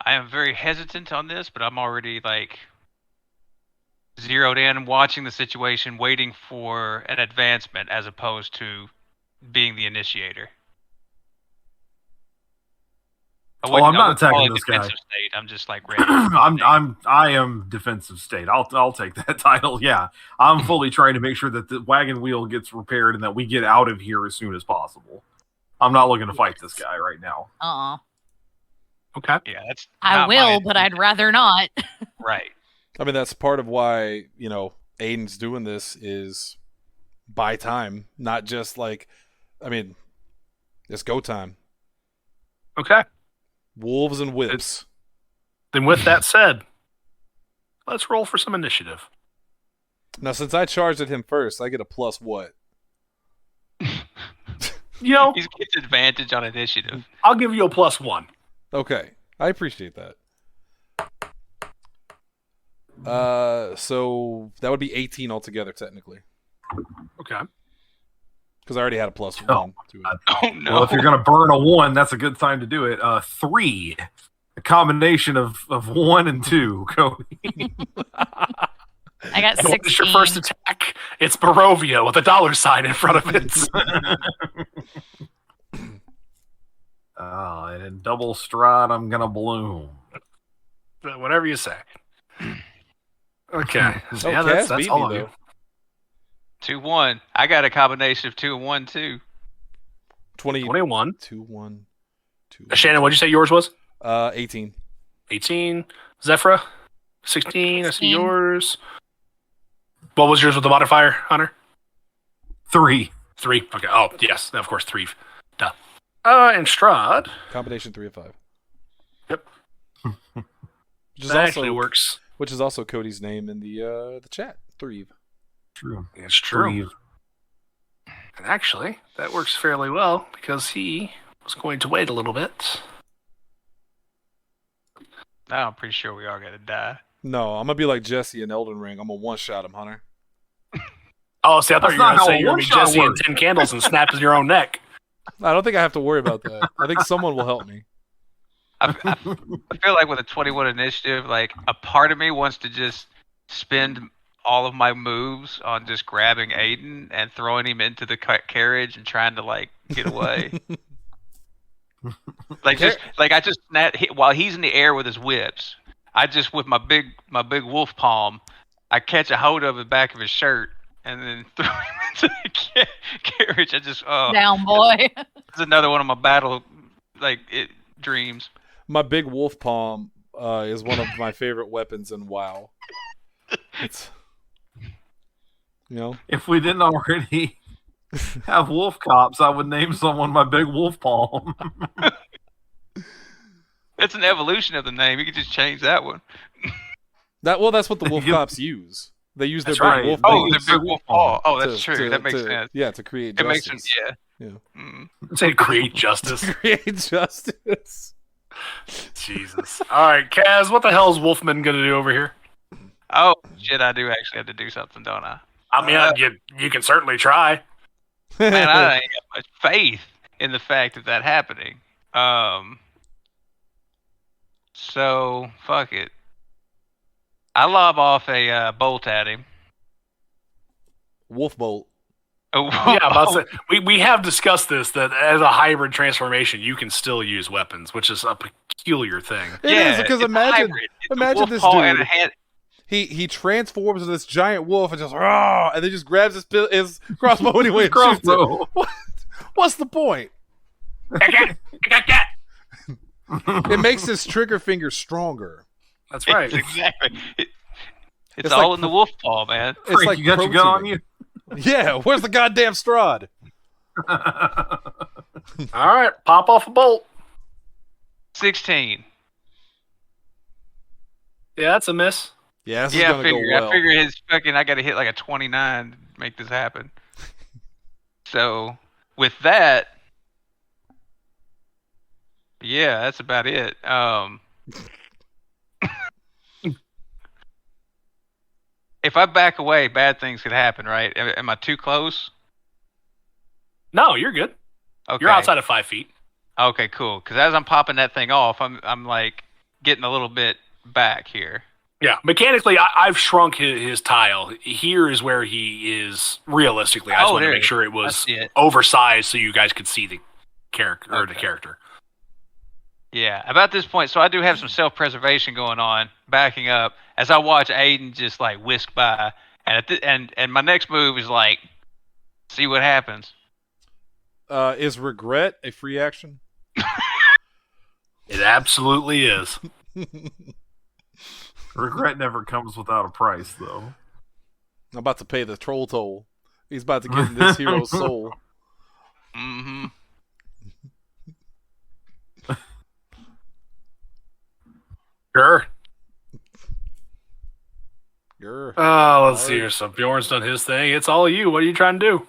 I am very hesitant on this, but I'm already zeroed in, watching the situation, waiting for an advancement as opposed to being the initiator. I'm not attacking this guy. Defensive state. I'm just ready. I am defensive state. I'll take that title. Yeah, I'm fully trying to make sure that the wagon wheel gets repaired and that we get out of here as soon as possible. I'm not looking to fight this guy right now. Okay. Yeah, that's. I not will, my but I'd rather not. Right. I mean, that's part of why, Aiden's doing this is buy time, not just it's go time. Okay. Wolves and whips. Then with that said, let's roll for some initiative. Now, since I charged at him first, I get a plus what? He gets advantage on initiative. I'll give you a +1. Okay. I appreciate that. So that would be 18 altogether, technically. Okay. Because I already had a +1 to it. Oh no! Well, if you're gonna burn a 1, that's a good time to do it. 3, a combination of 1 and 2. Cody. I got And 16. what is your first attack? It's Barovia with a $sign in front of it. And in double Strahd, I'm gonna bloom. Whatever you say. Okay. So, yeah, Cass that's beat all me, of you. though. 2-1. I got a combination of 2 and 1 too. 21. 2, 1, 2. Shannon, what'd you say yours was? 18. 18. Zephyra? 16. I see 16. yours. What was yours with the modifier, Hunter? 3. 3. Okay. Oh, yes. Of course, 3. Duh. And Strahd. Combination 3 of 5. Yep. Which is That also actually works. Which is also Cody's name in the chat. Threve. True. It's true. 3. And actually, that works fairly well because he was going to wait a little bit. Now I'm pretty sure we are gonna die. No, I'm gonna be like Jesse in Elden Ring. I'm gonna one-shot him, Hunter. Oh, see, I thought That's you were going not to how say a you're going to be one-shot Jesse and works. 10 candles and snap your own neck. I don't think I have to worry about that. I think someone will help me. I feel like with a 21 initiative, like a part of me wants to just spend all of my moves on just grabbing Aiden and throwing him into the carriage and trying to like get away. I just snap while he's in the air with his whips. I just with my big wolf palm, I catch a hold of the back of his shirt and then throw him into the carriage. I just Down, boy. It's another one of my battle dreams. My big wolf palm is one of my favorite weapons in WoW. It's If we didn't already have wolf cops, I would name someone my big wolf palm. It's an evolution of the name. You could just change that one. that's what the wolf cops use. They use their That's big right. wolf Oh, palm the big wolf paw. Oh, that's to- true. That makes to- sense. Yeah, to create It justice. makes sense. Yeah. Yeah. Mm. Say create justice. Create justice. Jesus. All right, Kaz, what the hell is Wolfman going to do over here? Oh shit! I do actually have to do something, don't I? I mean, you can certainly try. Man, I ain't got much faith in the fact of that happening. So fuck it. I lob off a bolt at him. Wolf bolt. Oh, Yeah, I'm about to say, we have discussed this, that as a hybrid transformation, you can still use weapons, which is a peculiar thing. It is, because it's imagine hybrid. It's a imagine wolf this paw and dude. a hand. He transforms into this giant wolf and just raw, and then just grabs his crossbow anyway and shoots it. Crossbow. What's the point? I got that. It makes his trigger finger stronger. That's right. Exactly. It's It's all like in the wolf paw, man. It's Frank, like you got your gun on protein. you? Yeah, where's the goddamn Strahd? All right, pop off a bolt. 16. Yeah, that's a miss. Yeah, this is Yeah, gonna go well. I figure his fucking. I got to hit like a 29 to make this happen. So with that, yeah, that's about it. If I back away, bad things could happen, right? Am I too close? No, you're good. Okay. You're outside of 5 feet. Okay, cool. Because as I'm popping that thing off, I'm like getting a little bit back here. Yeah, mechanically, I've shrunk his tile. Here is where he is realistically. I just want to there make it sure is. it was I see it. oversized so you guys could see the character or the Okay. character. Yeah, about this point, so I do have some self-preservation going on, backing up as I watch Aiden just like whisk by, and my next move is like, see what happens. Is regret a free action? It absolutely is. Regret never comes without a price, though. I'm about to pay the troll toll. He's about to get in this hero's soul. Mm-hmm. Sure. Grr. Let's see here. So Bjorn's done his thing. It's all you. What are you trying to do?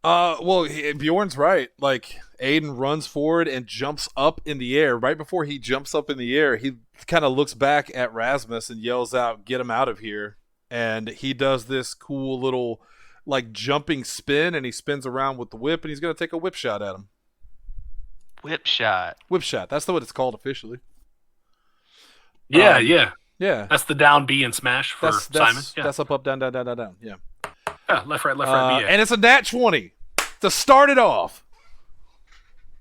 Well, Bjorn's right. Like, Aiden runs forward and jumps up in the air. Right before he jumps up in the air, he kind of looks back at Rasmus and yells out, "Get him out of here." And he does this cool little, like, jumping spin, and he spins around with the whip, and he's going to take a whip shot at him. Whip shot. Whip shot. That's what it's called officially. Yeah, Um, yeah. Yeah. That's the down B and smash for Simon. Yeah. That's up, down, down, down, down, down. Yeah. Yeah, left, right, B. Yeah. And it's a nat 20 to start it off.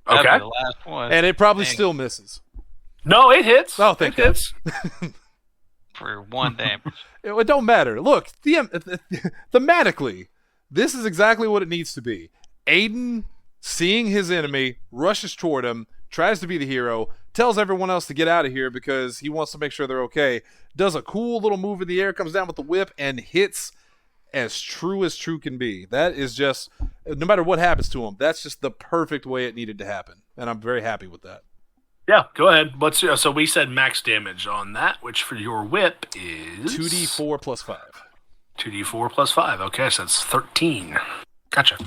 That'll be Okay. the last one. And it probably Dang. still misses. No, it hits. Oh, thank it hits. For one damage. It don't matter. Look, thematically, this is exactly what it needs to be. Aiden, seeing his enemy, rushes toward him, tries to be the hero, tells everyone else to get out of here because he wants to make sure they're okay, does a cool little move in the air, comes down with the whip, and hits as true can be. That is just, no matter what happens to him, that's just the perfect way it needed to happen. And I'm very happy with that. Yeah, go ahead. So we said max damage on that, which for your whip is 2d4 plus 5. 2d4 plus 5. Okay, so that's 13. Gotcha.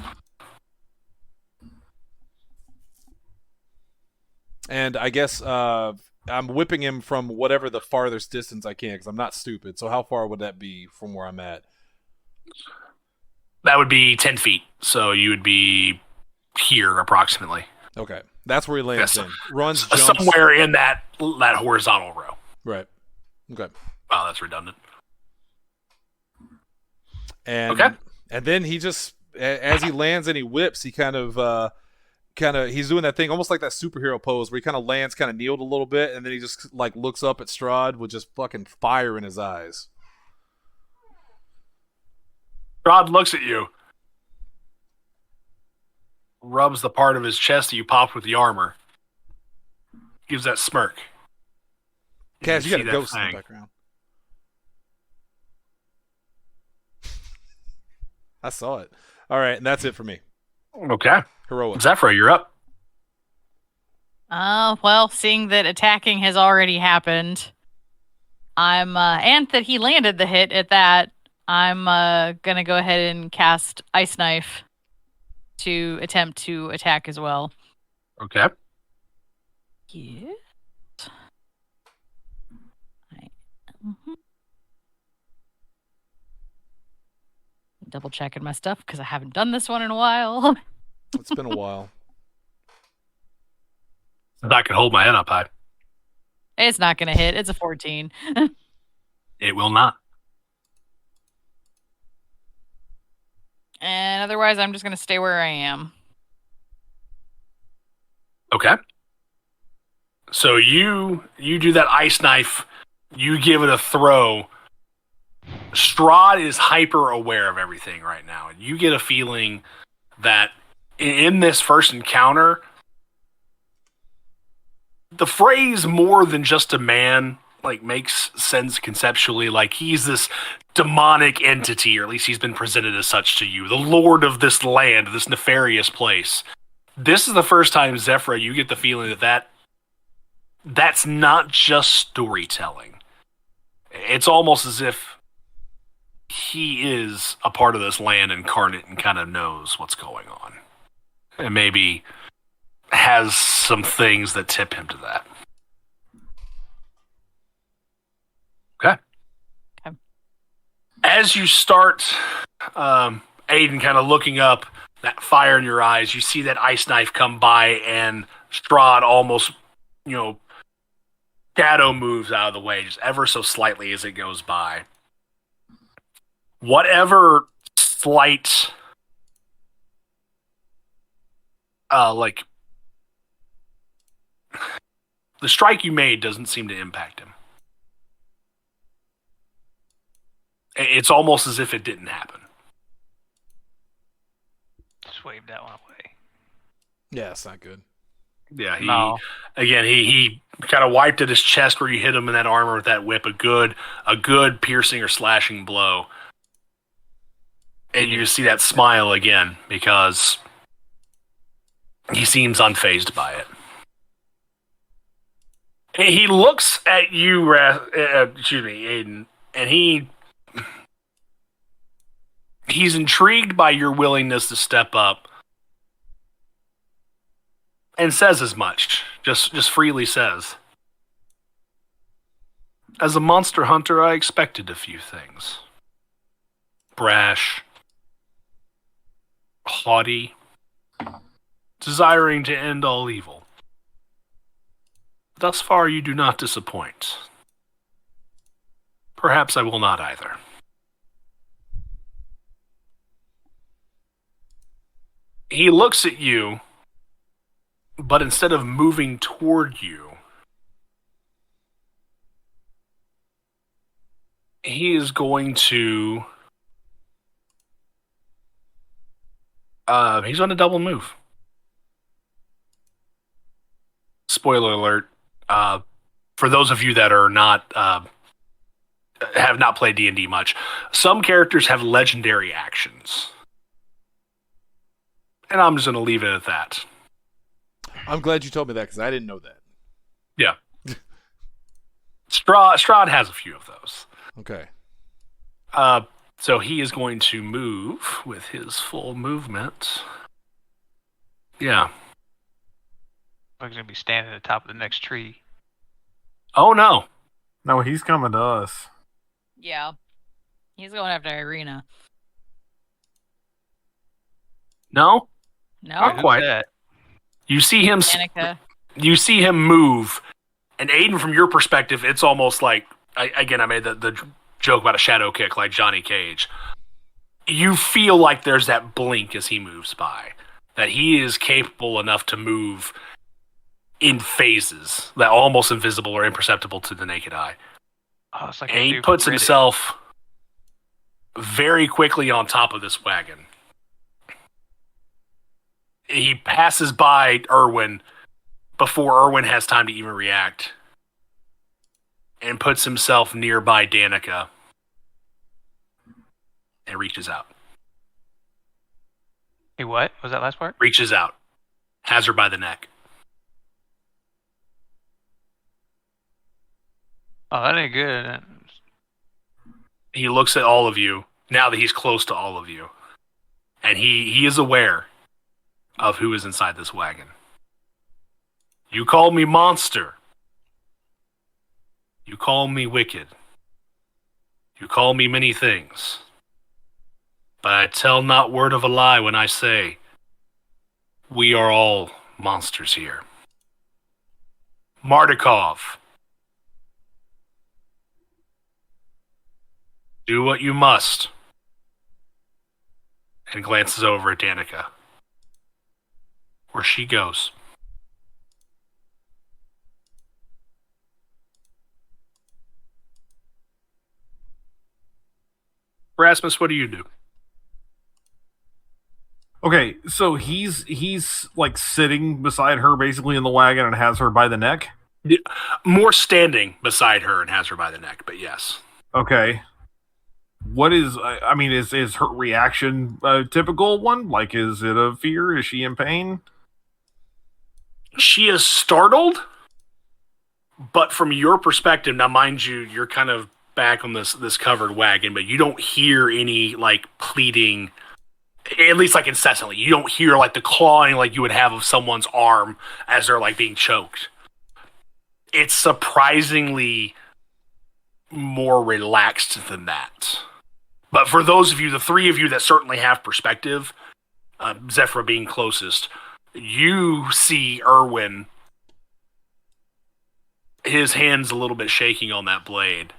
And I guess I'm whipping him from whatever the farthest distance I can because I'm not stupid. So how far would that be from where I'm at? That would be 10 feet. So you would be here approximately. Okay. That's where he lands in. Runs, jumps. Somewhere in that horizontal row. Right. Okay. Wow, that's redundant. And then he just, as he lands and he whips, he kind of he's doing that thing almost like that superhero pose where he kind of lands kind of kneeled a little bit, and then he just like looks up at Strahd with just fucking fire in his eyes. Strahd looks at you, rubs the part of his chest that you popped with the armor, gives that smirk. Kaz, you got a ghost in the background. I saw it. All right, and that's it for me. Okay. Heroic. Zephyr, you're up. Well, seeing that attacking has already happened, and that he landed the hit at that, I'm gonna go ahead and cast Ice Knife to attempt to attack as well. Okay. Yes. Double checking my stuff because I haven't done this one in a while. It's been a while. I can hold my head up high. It's not going to hit. It's a 14. It will not. And otherwise, I'm just going to stay where I am. Okay. So you do that ice knife. You give it a throw. Strahd is hyper aware of everything right now, and you get a feeling that in this first encounter, the phrase "more than just a man" like makes sense conceptually. Like he's this demonic entity, or at least he's been presented as such to you, the lord of this land, this nefarious place. This is the first time, Zephyr, you get the feeling that's not just storytelling. It's almost as if he is a part of this land incarnate and kind of knows what's going on. And maybe has some things that tip him to that. Okay. As you start, Aiden kind of looking up, that fire in your eyes, you see that ice knife come by, and Strahd almost, shadow moves out of the way, just ever so slightly as it goes by. Whatever slight, the strike you made doesn't seem to impact him. It's almost as if it didn't happen. Just wave that one away. Yeah, it's not good. Yeah, he kind of wiped at his chest where you hit him in that armor with that whip, a good piercing or slashing blow. And you see that smile again because he seems unfazed by it. He looks at you, Aiden, and he's intrigued by your willingness to step up, and says as much. Just freely says, "As a monster hunter, I expected a few things. Brash, haughty, desiring to end all evil. Thus far, you do not disappoint. Perhaps I will not either." He looks at you, but instead of moving toward you, he is going to he's going to double move. spoiler alert, for those of you that are not have not played D&D much, some characters have legendary actions. And I'm just going to leave it at that. I'm glad you told me that because I didn't know that. Yeah. Strahd has a few of those. Okay. So he is going to move with his full movement. Yeah. We're going to be standing at the top of the next tree. Oh, no. No, he's coming to us. Yeah. He's going after Irina. No? No. Not Who's quite. that? You see him Danica. you see him move, and Aiden, from your perspective, it's almost like, I made the joke about a shadow kick like Johnny Cage. You feel like there's that blink as he moves by, that he is capable enough to move in phases that are almost invisible or imperceptible to the naked eye. Oh, it's like And a he dude puts from Reddit. himself very quickly on top of this wagon. He passes by Irwin before Irwin has time to even react, and puts himself nearby Danica and reaches out. Hey, what? Was that last part? Reaches out. Has her by the neck. Oh, that ain't good. He looks at all of you now that he's close to all of you. And he is aware of who is inside this wagon. You call me monster. You call me wicked. You call me many things. But I tell not word of a lie when I say we are all monsters here. Mardukov, do what you must. And glances over at Danica, where she goes. Rasmus, what do you do? Okay, so he's like sitting beside her basically in the wagon and has her by the neck. More standing beside her and has her by the neck, but yes. Okay. What is, I mean, is her reaction a typical one? Like, is it a fear? Is she in pain? She is startled, but from your perspective, now mind you, you're kind of back on this covered wagon, but you don't hear any like pleading, at least like incessantly. You don't hear like the clawing like you would have of someone's arm as they're like being choked. It's surprisingly more relaxed than that. But for those of you, the three of you that certainly have perspective, Zephyr being closest, you see Irwin, his hand's a little bit shaking on that blade.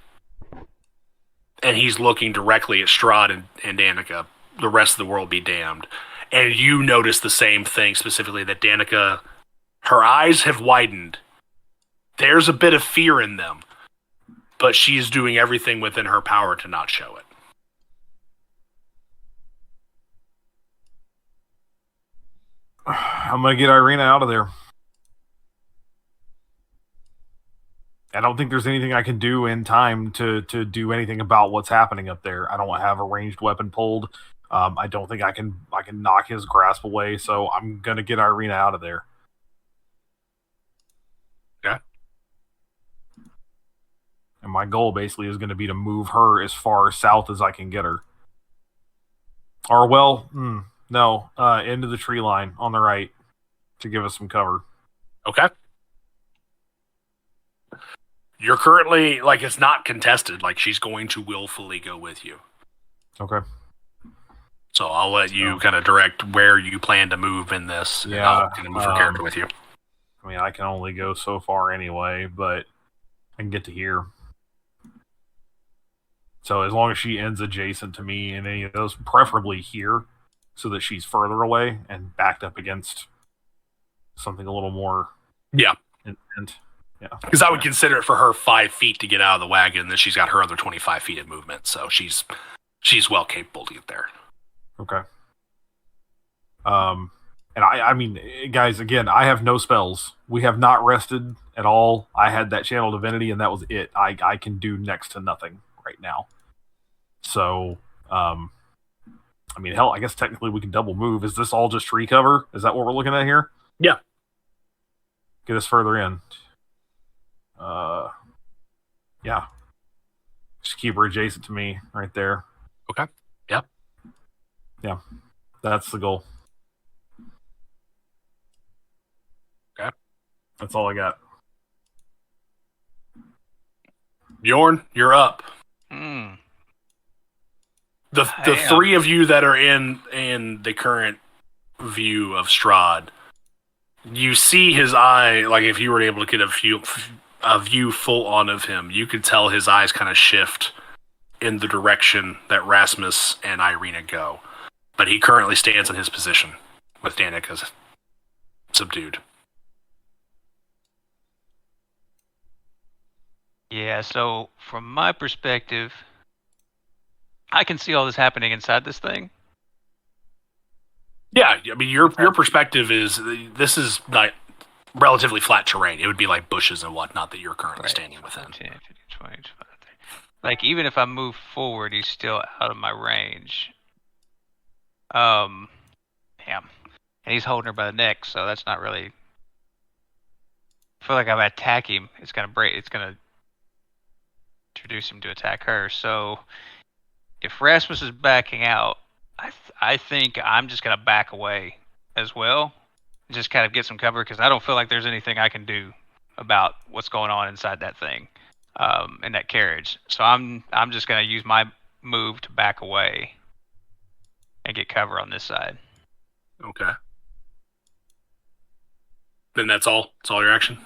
And he's looking directly at Strahd and Danica. The rest of the world be damned. And you notice the same thing, specifically that Danica, her eyes have widened. There's a bit of fear in them, but she's doing everything within her power to not show it. I'm gonna get Irina out of there. I don't think there's anything I can do in time to do anything about what's happening up there. I don't have a ranged weapon pulled. I don't think I can knock his grasp away. So I'm gonna get Irina out of there. Yeah. And my goal basically is going to be to move her as far south as I can get her. Or well, no, into the tree line on the right to give us some cover. Okay. You're currently, like, it's not contested. Like, she's going to willfully go with you. Okay. So I'll let you kind of direct where you plan to move in this. Yeah, And I'll kind of move her character with you. I mean, I can only go so far anyway, but I can get to here. So as long as she ends adjacent to me in any of those, preferably here, so that she's further away and backed up against something a little more. Yeah. And yeah. Because I would consider it for her 5 feet to get out of the wagon, then she's got her other 25 feet of movement, so she's well capable to get there. Okay. And I mean, guys, again, I have no spells. We have not rested at all. I had that channel divinity, and that was it. I can do next to nothing right now. So, I mean, hell, I guess technically we can double move. Is this all just tree cover? Is that what we're looking at here? Yeah. Get us further in. Yeah. Just keep her adjacent to me right there. Okay. Yep. Yeah. That's the goal. Okay. That's all I got. Bjorn, you're up. Hmm. The three of you that are in the current view of Strahd, you see his eye, like if you were able to get a view full on of him, you could tell his eyes kind of shift in the direction that Rasmus and Irina go. But he currently stands in his position with Danica subdued. Yeah, so from my perspective, I can see all this happening inside this thing. Yeah, I mean your perspective is this is like relatively flat terrain. It would be like bushes and whatnot that you're currently standing within. 10, 15, 20, 25, 30. Like, even if I move forward, he's still out of my range. Damn. And he's holding her by the neck, so that's not really... I feel like if I attack him, it's gonna introduce him to attack her. So, if Rasmus is backing out, I think I'm just gonna back away as well. Just kind of get some cover, because I don't feel like there's anything I can do about what's going on inside that thing, in that carriage. So I'm just gonna use my move to back away and get cover on this side. Okay. Then that's all. That's all your action.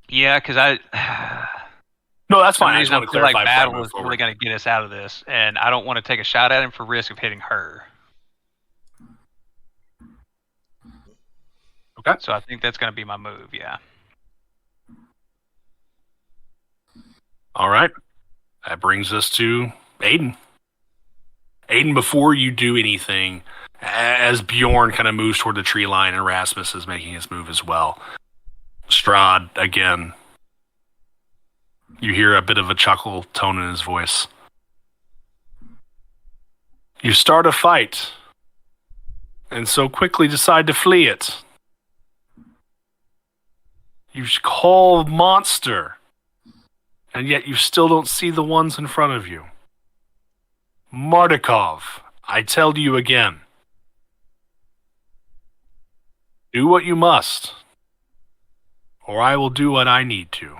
Yeah, because No, that's fine. I I just want to feel like clarify. battle is really going to get us out of this, and I don't want to take a shot at him for risk of hitting her. Okay. So I think that's going to be my move. Yeah. All right. That brings us to Aiden. Aiden, before you do anything, as Bjorn kind of moves toward the tree line and Rasmus is making his move as well, Strahd, again, you hear a bit of a chuckle tone in his voice. You start a fight, and so quickly decide to flee it. You call monster, and yet you still don't see the ones in front of you. Mardikov, I tell you again. Do what you must, or I will do what I need to.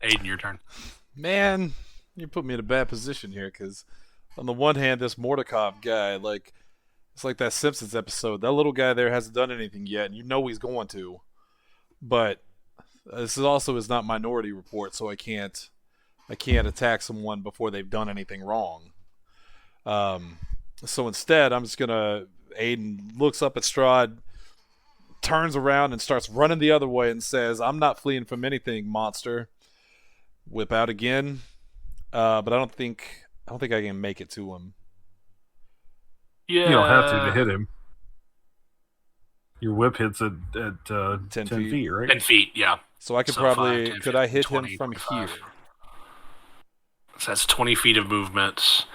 Aiden, your turn. Man, you put me in a bad position here, because on the one hand, this Mordekov guy, like, it's like that Simpsons episode. That little guy there hasn't done anything yet, and you know he's going to. But this is not Minority Report, so I can't attack someone before they've done anything wrong. So instead, I'm just gonna. Aiden looks up at Strahd, turns around and starts running the other way, and says, "I'm not fleeing from anything, monster." Whip out again, but I don't think I can make it to him. Yeah. You don't have to hit him. Your whip hits at 10 feet, right? 10 feet, yeah. So I could So probably 5, 10, could I hit 20, him from 25. here? So that's 20 feet of movement.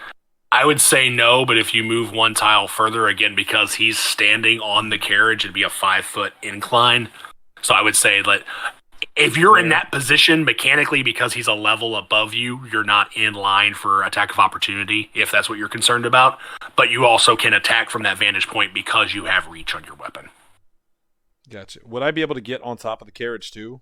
I would say no, but if you move one tile further, again, because he's standing on the carriage, it'd be a 5-foot incline. So I would say that if you're in that position mechanically, because he's a level above you, you're not in line for attack of opportunity, if that's what you're concerned about. But you also can attack from that vantage point because you have reach on your weapon. Gotcha. Would I be able to get on top of the carriage too?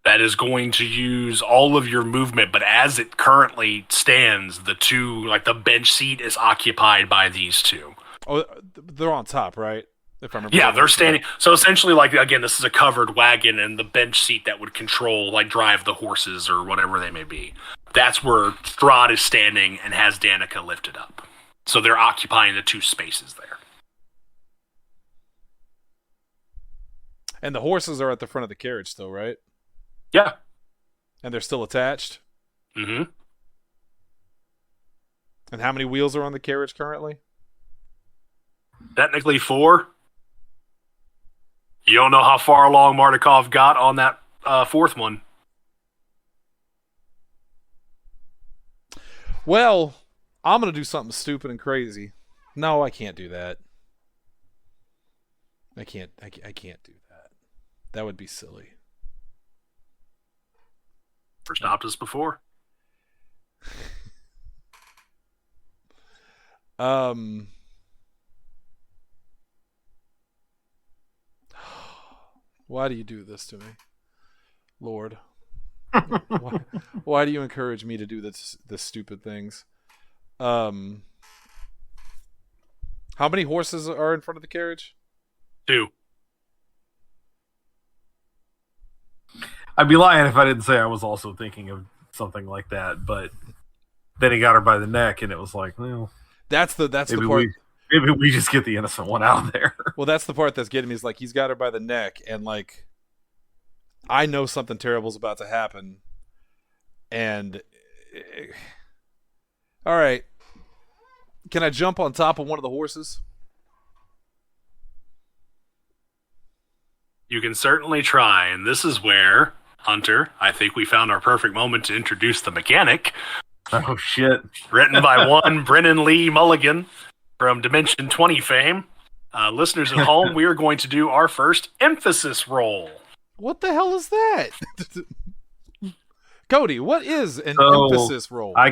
That is going to use all of your movement, but as it currently stands, the bench seat is occupied by these two. Oh, they're on top, right? If I remember. Yeah, they're standing. So essentially, like, again, this is a covered wagon, and the bench seat that would control, like, drive the horses or whatever they may be. That's where Strahd is standing and has Danica lifted up. So they're occupying the two spaces there. And the horses are at the front of the carriage still, right? Yeah. And they're still attached? Mm-hmm. And how many wheels are on the carriage currently? Technically 4. You don't know how far along Mardukov got on that fourth one. Well, I'm going to do something stupid and crazy. No, I can't do that. I can't do that. That would be silly. Never stopped us before. Why do you do this to me, Lord? Why do you encourage me to do this stupid things? How many horses are in front of the carriage? 2. I'd be lying if I didn't say I was also thinking of something like that, but then he got her by the neck, and it was like, well, That's the maybe part. maybe we just get the innocent one out of there. Well, that's the part that's getting me. Is like he's got her by the neck, and like I know something terrible is about to happen, and all right, can I jump on top of one of the horses? You can certainly try, and this is where, Hunter, I think we found our perfect moment to introduce the mechanic. Oh, shit. Written by one Brennan Lee Mulligan from Dimension 20 fame. Listeners at home, we are going to do our first emphasis roll. What the hell is that? Cody, what is an So, emphasis roll? I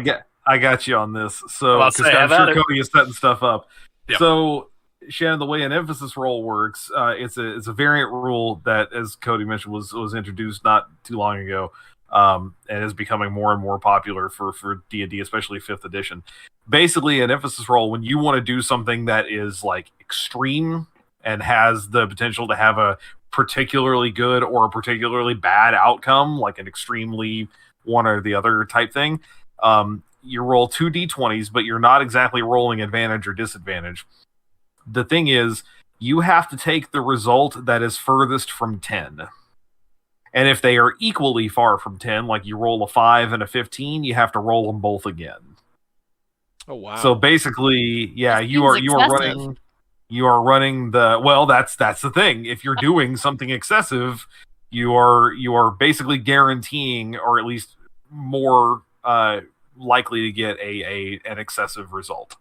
got you on this. So, Well, I'll because say, I'm have at sure it. Cody is setting stuff up. Yep. So, Shannon, the way an emphasis roll works, it's a variant rule that, as Cody mentioned, was introduced not too long ago, and is becoming more and more popular for D&D, especially 5th edition. Basically, an emphasis roll, when you want to do something that is like extreme and has the potential to have a particularly good or a particularly bad outcome, like an extremely one or the other type thing, you roll 2 d20s, but you're not exactly rolling advantage or disadvantage. The thing is, you have to take the result that is furthest from 10. And if they are equally far from 10, like you roll a 5 and a 15, you have to roll them both again. Oh wow! So basically, yeah, That you are seems excessive. running the, well, that's the thing. If you're doing something excessive, you are basically guaranteeing, or at least more likely to get an excessive result.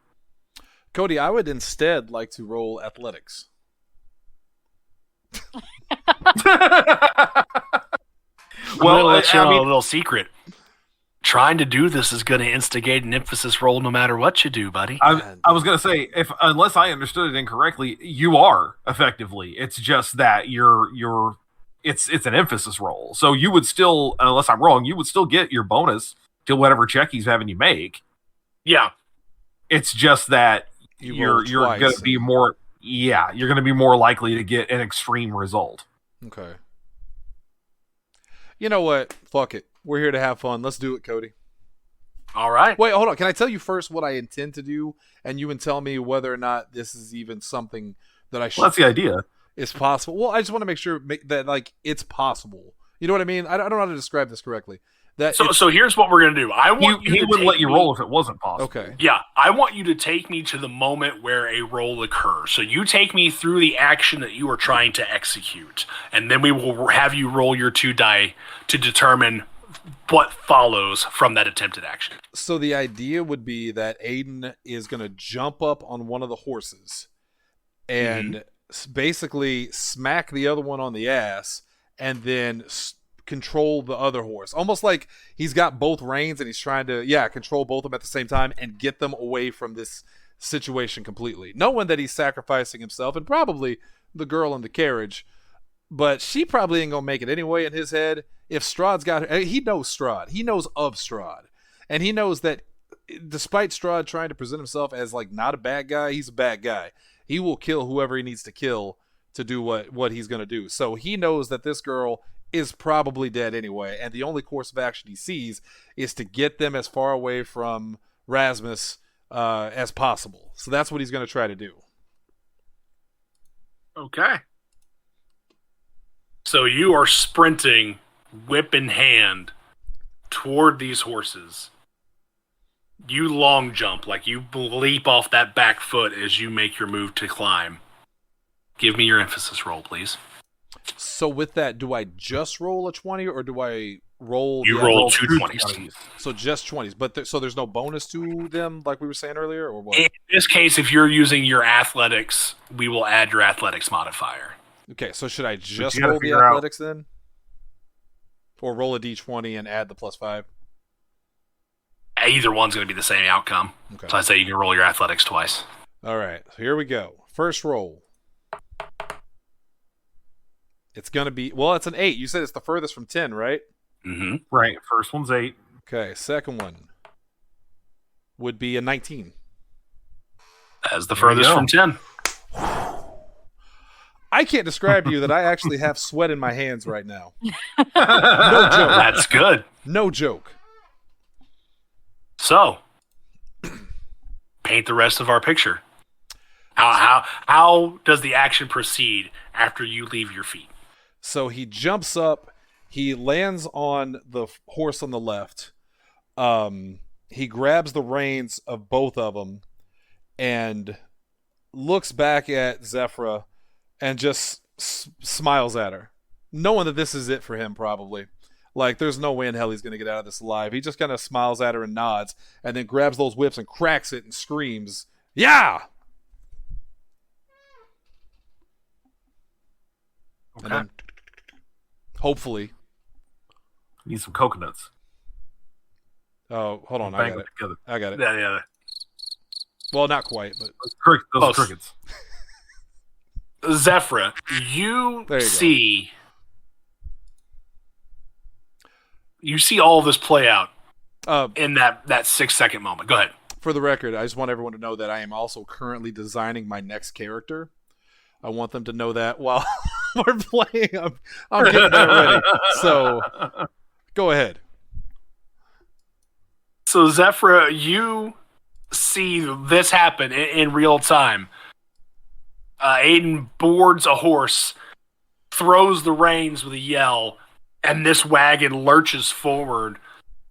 Cody, I would instead like to roll athletics. Well, Well, let you I know mean, a little secret. Trying to do this is going to instigate an emphasis roll no matter what you do, buddy. I was gonna say, unless I understood it incorrectly, you are effectively. It's just that it's an emphasis roll. So you would still, unless I'm wrong, you would still get your bonus to whatever check he's having you make. Yeah. It's just that You you're roll gonna twice. be more, yeah, you're gonna be more likely to get an extreme result. Okay. You know what? Fuck it. We're here to have fun. Let's do it, Cody. All right. Wait, hold on. Can I tell you first what I intend to do, and you can tell me whether or not this is even something that I should? Well, that's the idea. Is possible. Well, I just want to make sure that like it's possible. You know what I mean? I don't know how to describe this correctly. That So here's what we're going to do. I want you He to wouldn't take let you me- roll if it wasn't possible. okay. Yeah, I want you to take me to the moment where a roll occurs. So you take me through the action that you are trying to execute, and then we will have you roll your 2 die to determine what follows from that attempted action. So the idea would be that Aiden is going to jump up on one of the horses and basically smack the other one on the ass, and then control the other horse. Almost like he's got both reins and he's trying to, control both of them at the same time and get them away from this situation completely. Knowing that he's sacrificing himself and probably the girl in the carriage, but she probably ain't going to make it anyway in his head. If Strahd's got her, he knows Strahd. He knows of Strahd. And he knows that despite Strahd trying to present himself as like not a bad guy, he's a bad guy. He will kill whoever he needs to kill to do what he's going to do. So he knows that this girl is probably dead anyway, and the only course of action he sees is to get them as far away from Rasmus as possible. So that's what he's going to try to do. Okay. So you are sprinting, whip in hand, toward these horses. You long jump, like you leap off that back foot as you make your move to climb. Give me your emphasis roll, please. So with that, do I just roll a 20 or do I roll? You roll two 20s. So just 20s, but so there's no bonus to them, like we were saying earlier, or what? In this case, if you're using your athletics, we will add your athletics modifier. Okay, so should I just you gotta roll the figure out- athletics then, or roll a d20 and add the +5? Either one's going to be the same outcome. Okay. So I say you can roll your athletics twice. All right, so here we go. First roll. It's gonna be it's an 8. You said it's the furthest from 10, right? Mm-hmm. Right. First one's 8. Okay, second one would be a 19. As the There you furthest go. from 10. I can't describe to you that I actually have sweat in my hands right now. No joke. That's good. No joke. So, paint the rest of our picture. How does the action proceed after you leave your feet? So he jumps up, he lands on the horse on the left. He grabs the reins of both of them and looks back at Zephyra and just smiles at her, knowing that this is it for him probably. Like, there's no way in hell he's going to get out of this alive. He just kind of smiles at her and nods, and then grabs those whips and cracks it and screams, "Yeah!" Okay. And then, hopefully... Need some coconuts. Oh, hold on. I Bang got them it. together. I got it. Yeah. Well, not quite, but... Those are Close. crickets. Zephyra, you There you go. see... You see all of this play out in that 6-second moment. Go ahead. For the record, I just want everyone to know that I am also currently designing my next character. I want them to know that while we're playing. I'm getting that ready. So, go ahead. So, Zephyra, you see this happen in real time. Aiden boards a horse, throws the reins with a yell, and this wagon lurches forward.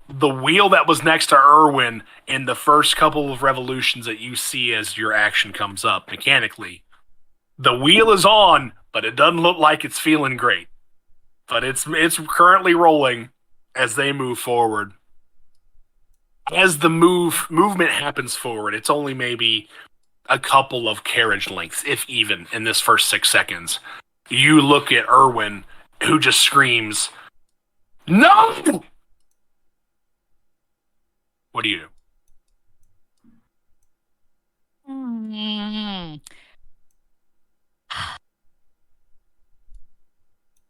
The wheel that was next to Irwin in the first couple of revolutions that you see as your action comes up mechanically, the wheel is on, but it doesn't look like it's feeling great. But it's currently rolling as they move forward. As the movement happens forward, it's only maybe a couple of carriage lengths, if even, in this first 6 seconds. You look at Irwin, who just screams, "No!" What do you do?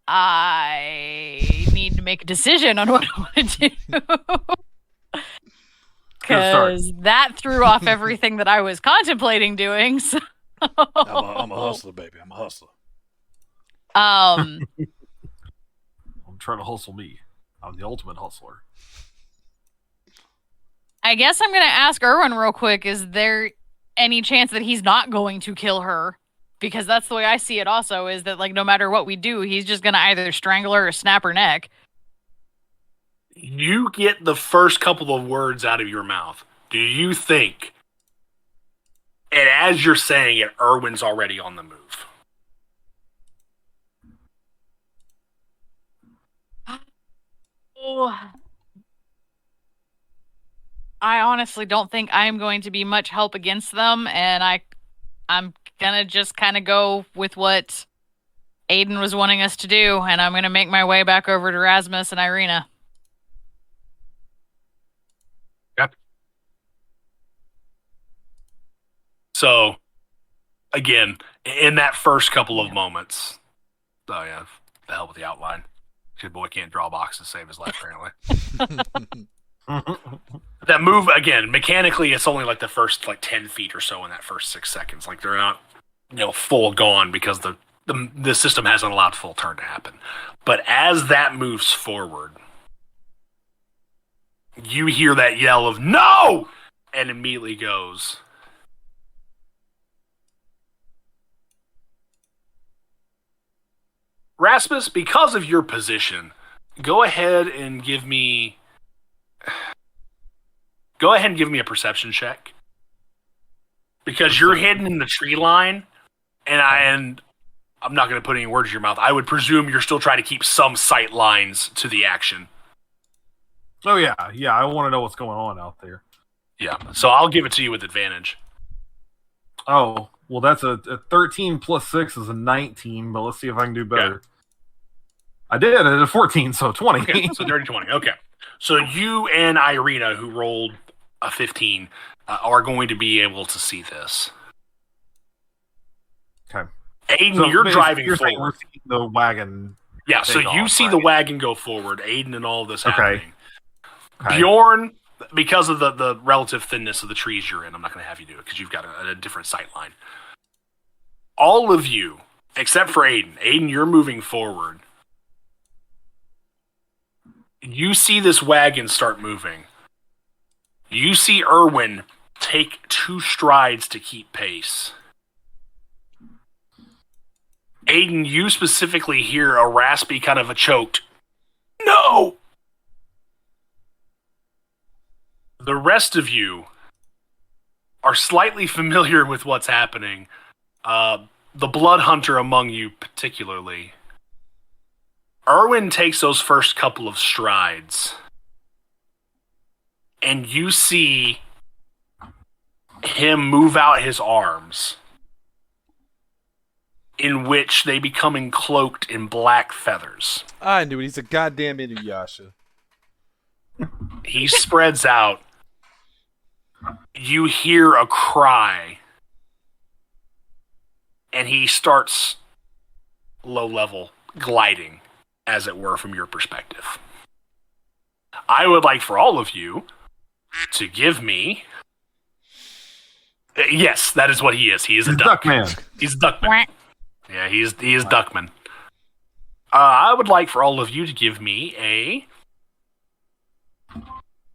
I need to make a decision on what I want to do. Good start. Because that threw off everything that I was contemplating doing. So. I'm a hustler, baby. I'm a hustler. I'm trying to hustle me. I'm the ultimate hustler. I guess I'm going to ask Irwin real quick. Is there any chance that he's not going to kill her? Because that's the way I see it also, is that, like, no matter what we do, he's just going to either strangle her or snap her neck. You get the first couple of words out of your mouth. Do you think, and as you're saying it, Irwin's already on the move? Oh. I honestly don't think I'm going to be much help against them, and I'm gonna just kind of go with what Aiden was wanting us to do, and I'm gonna make my way back over to Rasmus and Irina. Yep. So, again, in that first couple of moments, oh yeah, the hell with the outline. Good boy can't draw boxes to save his life, apparently. That move, again, mechanically, it's only like the first 10 feet or so in that first 6 seconds. Like, they're not, full gone because the system hasn't allowed full turn to happen. But as that moves forward, you hear that yell of "No!" and immediately goes. Rasmus, because of your position, go ahead and give me Go ahead and give me a perception check. Because you're hidden in the tree line, and I'm not going to put any words in your mouth. I would presume you're still trying to keep some sight lines to the action. Oh, yeah. Yeah, I want to know what's going on out there. Yeah, so I'll give it to you with advantage. Oh, well, that's a 13 plus 6 is a 19, but let's see if I can do better. Okay. I did at a 14, so 20. Okay, so dirty 20. Okay. So you and Irina, who rolled a 15, are going to be able to see this. Okay. Aiden, So you're driving saying we're forward. seeing the wagon. Yeah, so take you off, see the right? wagon go forward, Aiden and all this Okay. happening. Okay. Bjorn, because of the relative thinness of the trees you're in, I'm not going to have you do it because you've got a different sight line. All of you, except for Aiden, you're moving forward. You see this wagon start moving. You see Erwin take 2 strides to keep pace. Aiden, you specifically hear a raspy kind of a choked, "No!" The rest of you are slightly familiar with what's happening. The blood hunter among you particularly. Erwin takes those first couple of strides, and you see him move out his arms, in which they become encloaked in black feathers. I knew it. He's a goddamn Inuyasha. He spreads out. You hear a cry, and he starts low level gliding, as it were, from your perspective. I would like for all of you to give me... Yes, that is what he is. He is a duck. Duckman. He's a duckman. Yeah, he is duckman. I would like for all of you to give me a...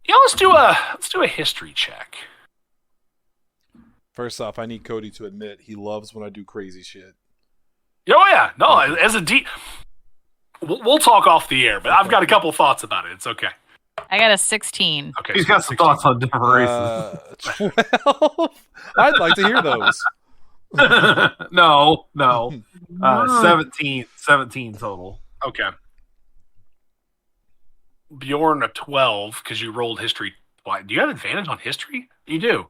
Yeah, let's do a history check. First off, I need Cody to admit he loves when I do crazy shit. Oh yeah, no, as a D... We'll talk off the air, but I've got a couple thoughts about it. It's okay. I got a 16. Okay, He's so got some 16. thoughts on different races. 12. I'd like to hear those. No. 17 total. Okay. Bjorn, a 12, because you rolled history. Why? Do you have advantage on history? You do.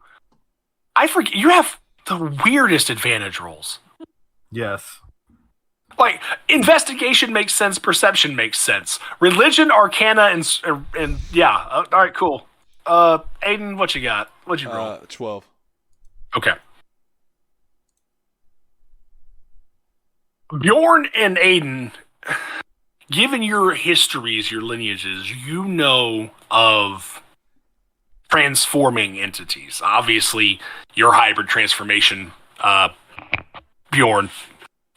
I forget. You have the weirdest advantage rolls. Yes. Like, investigation makes sense, perception makes sense. Religion, arcana, and yeah. All right, cool. Aiden, what you got? What'd you roll? 12. Okay. Bjorn and Aiden, given your histories, your lineages, you know of transforming entities. Obviously, your hybrid transformation, Bjorn,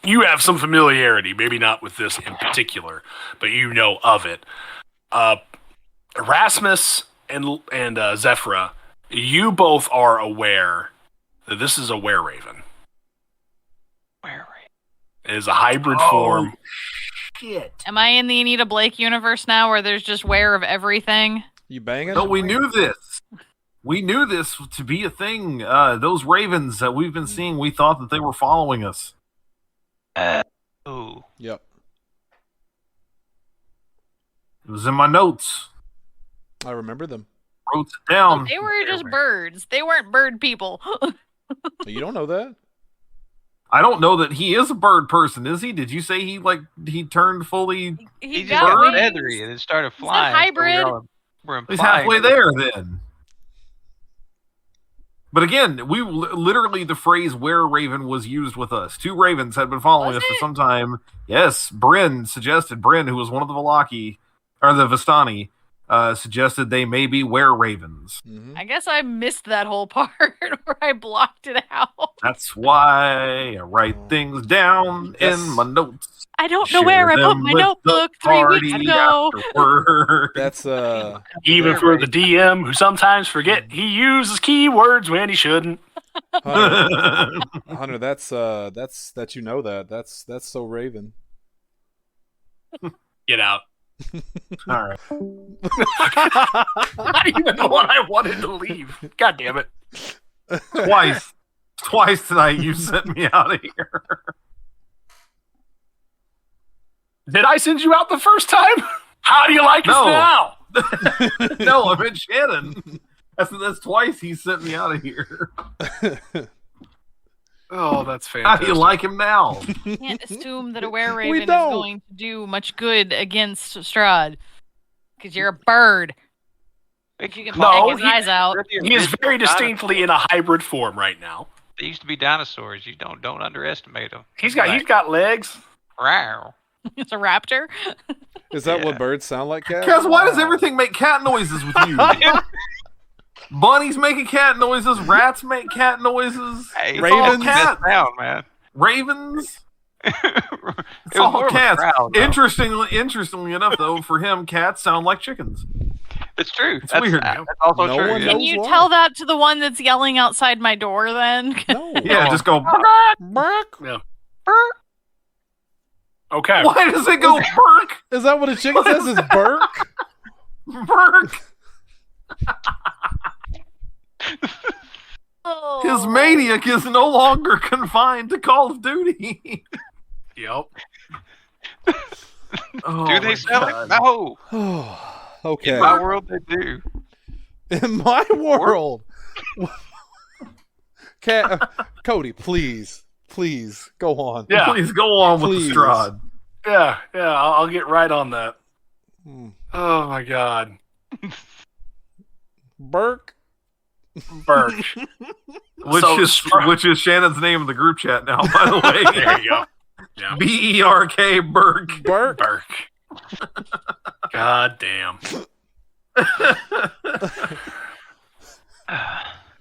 you have some familiarity, maybe not with this in particular, but you know of it. Erasmus and Zephyra, you both are aware that this is a were-raven. It is a hybrid form. Shit. Am I in the Anita Blake universe now where there's just wear of everything? You banging? No, we knew this. We knew this to be a thing. Those ravens that we've been seeing, we thought that they were following us. Ooh. Yep. It was in my notes. I remember them. Wrote it down. They were just birds. They weren't bird people. You don't know that? I don't know that he is a bird person, is he? Did you say he turned fully? He He just got got wings. feathery and then started flying. hybrid. We're He's implying. halfway there then. But again, we literally the phrase "were raven" was used with us. 2 ravens had been following Was us for it? some time. Yes, Bryn, who was one of the Vallaki or the Vistani, suggested they may be were ravens. Mm-hmm. I guess I missed that whole part where I blocked it out. That's why I write things down Yes. in my notes. I don't know where I Share put them my with notebook the 3 weeks party ago. afterward. That's Even for the DM who sometimes forget he uses keywords when he shouldn't. Hunter. That's that you know that. That's so Raven. Get out. All right. Not even the one I wanted to leave. God damn it. Twice tonight you sent me out of here. Did I send you out the first time? How do you like us No. now? No, I meant Shannon. That's twice he sent me out of here. Oh, that's How fantastic. do you like him now? Can't assume that a were-raven is don't. going to do much good against Strahd. Because you're a bird. If you can No, take his eyes out. He is very distinctly in a hybrid form right now. They used to be dinosaurs. You don't underestimate them. He's got legs. Rawr. It's a raptor. Is that what Yeah. birds sound like, Cat? Because why does Wow. everything make cat noises with you? Bunnies making cat noises. Rats make cat noises. Hey, Ravens? Cat. down, man. Ravens. It It's all more of a cats. crowd, though. Interestingly enough, though, for him, cats sound like chickens. It's true. It's That's weird. That's also No true. one yeah. Can knows you why. tell that to the one that's yelling outside my door then? No. Yeah, just go. Bark. Okay. Why does it go Burke? Is that what a chicken says? Is Burke? Burke. Oh. His maniac is no longer confined to Call of Duty. Yep. Oh, Do my they sell God. it? No. Okay. In my world, they do. In my world. Cody, please go on. Yeah. Please go on with Please. the Strahd. Yeah. I'll get right on that. Hmm. Oh my God. Burke. Birch. Which So is Strahd- which is Shannon's name in the group chat now, by the way. There you go. Yeah. BERK Burke. Burke. Burke. God damn.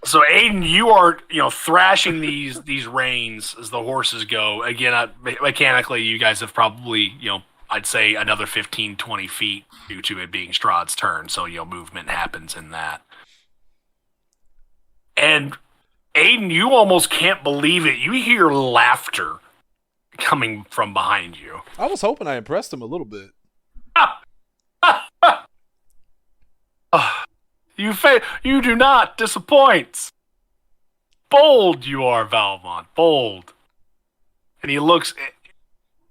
So Aiden, you are thrashing these reins as the horses go. Again, mechanically, you guys have probably I'd say another 15, 20 feet due to it being Strahd's turn. So movement happens in that. And Aiden, you almost can't believe it. You hear laughter coming from behind you. I was hoping I impressed him a little bit. You do not disappoint. Bold you are, Valmont. Bold. And he looks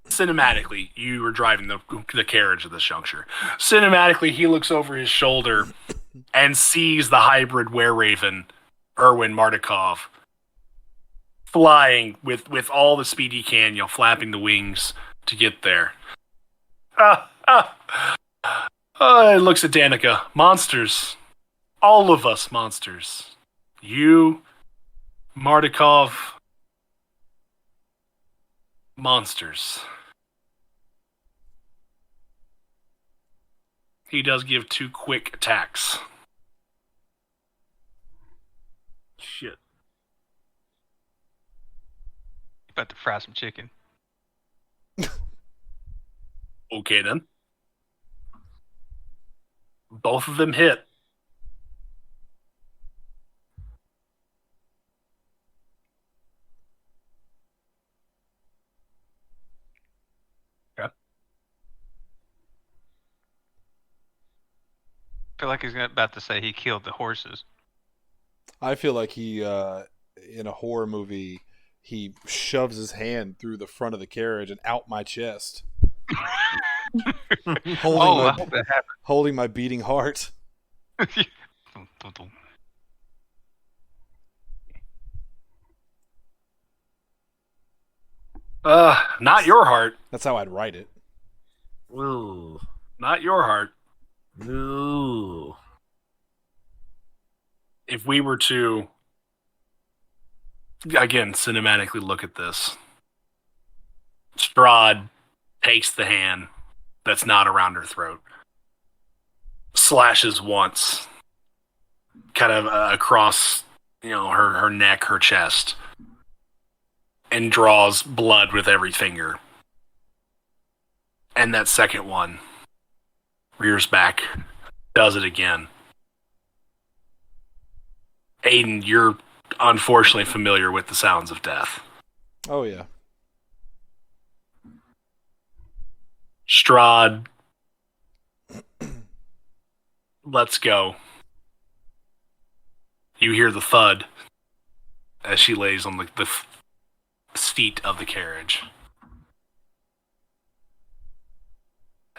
cinematically. You were driving the carriage at this juncture. Cinematically, he looks over his shoulder and sees the hybrid were-raven, Erwin Mardikov, flying with all the speed he can, flapping the wings to get there. He looks at Danica. Monsters. All of us monsters. You, Mardikov, monsters. He does give 2 quick attacks. Shit. About to fry some chicken. Okay, then. Both of them hit. I feel like he's about to say he killed the horses. I feel like he, in a horror movie, he shoves his hand through the front of the carriage and out my chest, I holding, hope that happened. holding my beating heart. Dum, dum, dum. Not your heart. That's how I'd write it. Ooh. Not your heart. Ooh. If we were to, again, cinematically look at this, Strahd takes the hand that's not around her throat, slashes once, kind of across, her neck, her chest, and draws blood with every finger. And that second one rears back, does it again. Aiden, you're unfortunately familiar with the sounds of death. Oh yeah. Strahd lets go. You hear the thud as she lays on the seat of the carriage.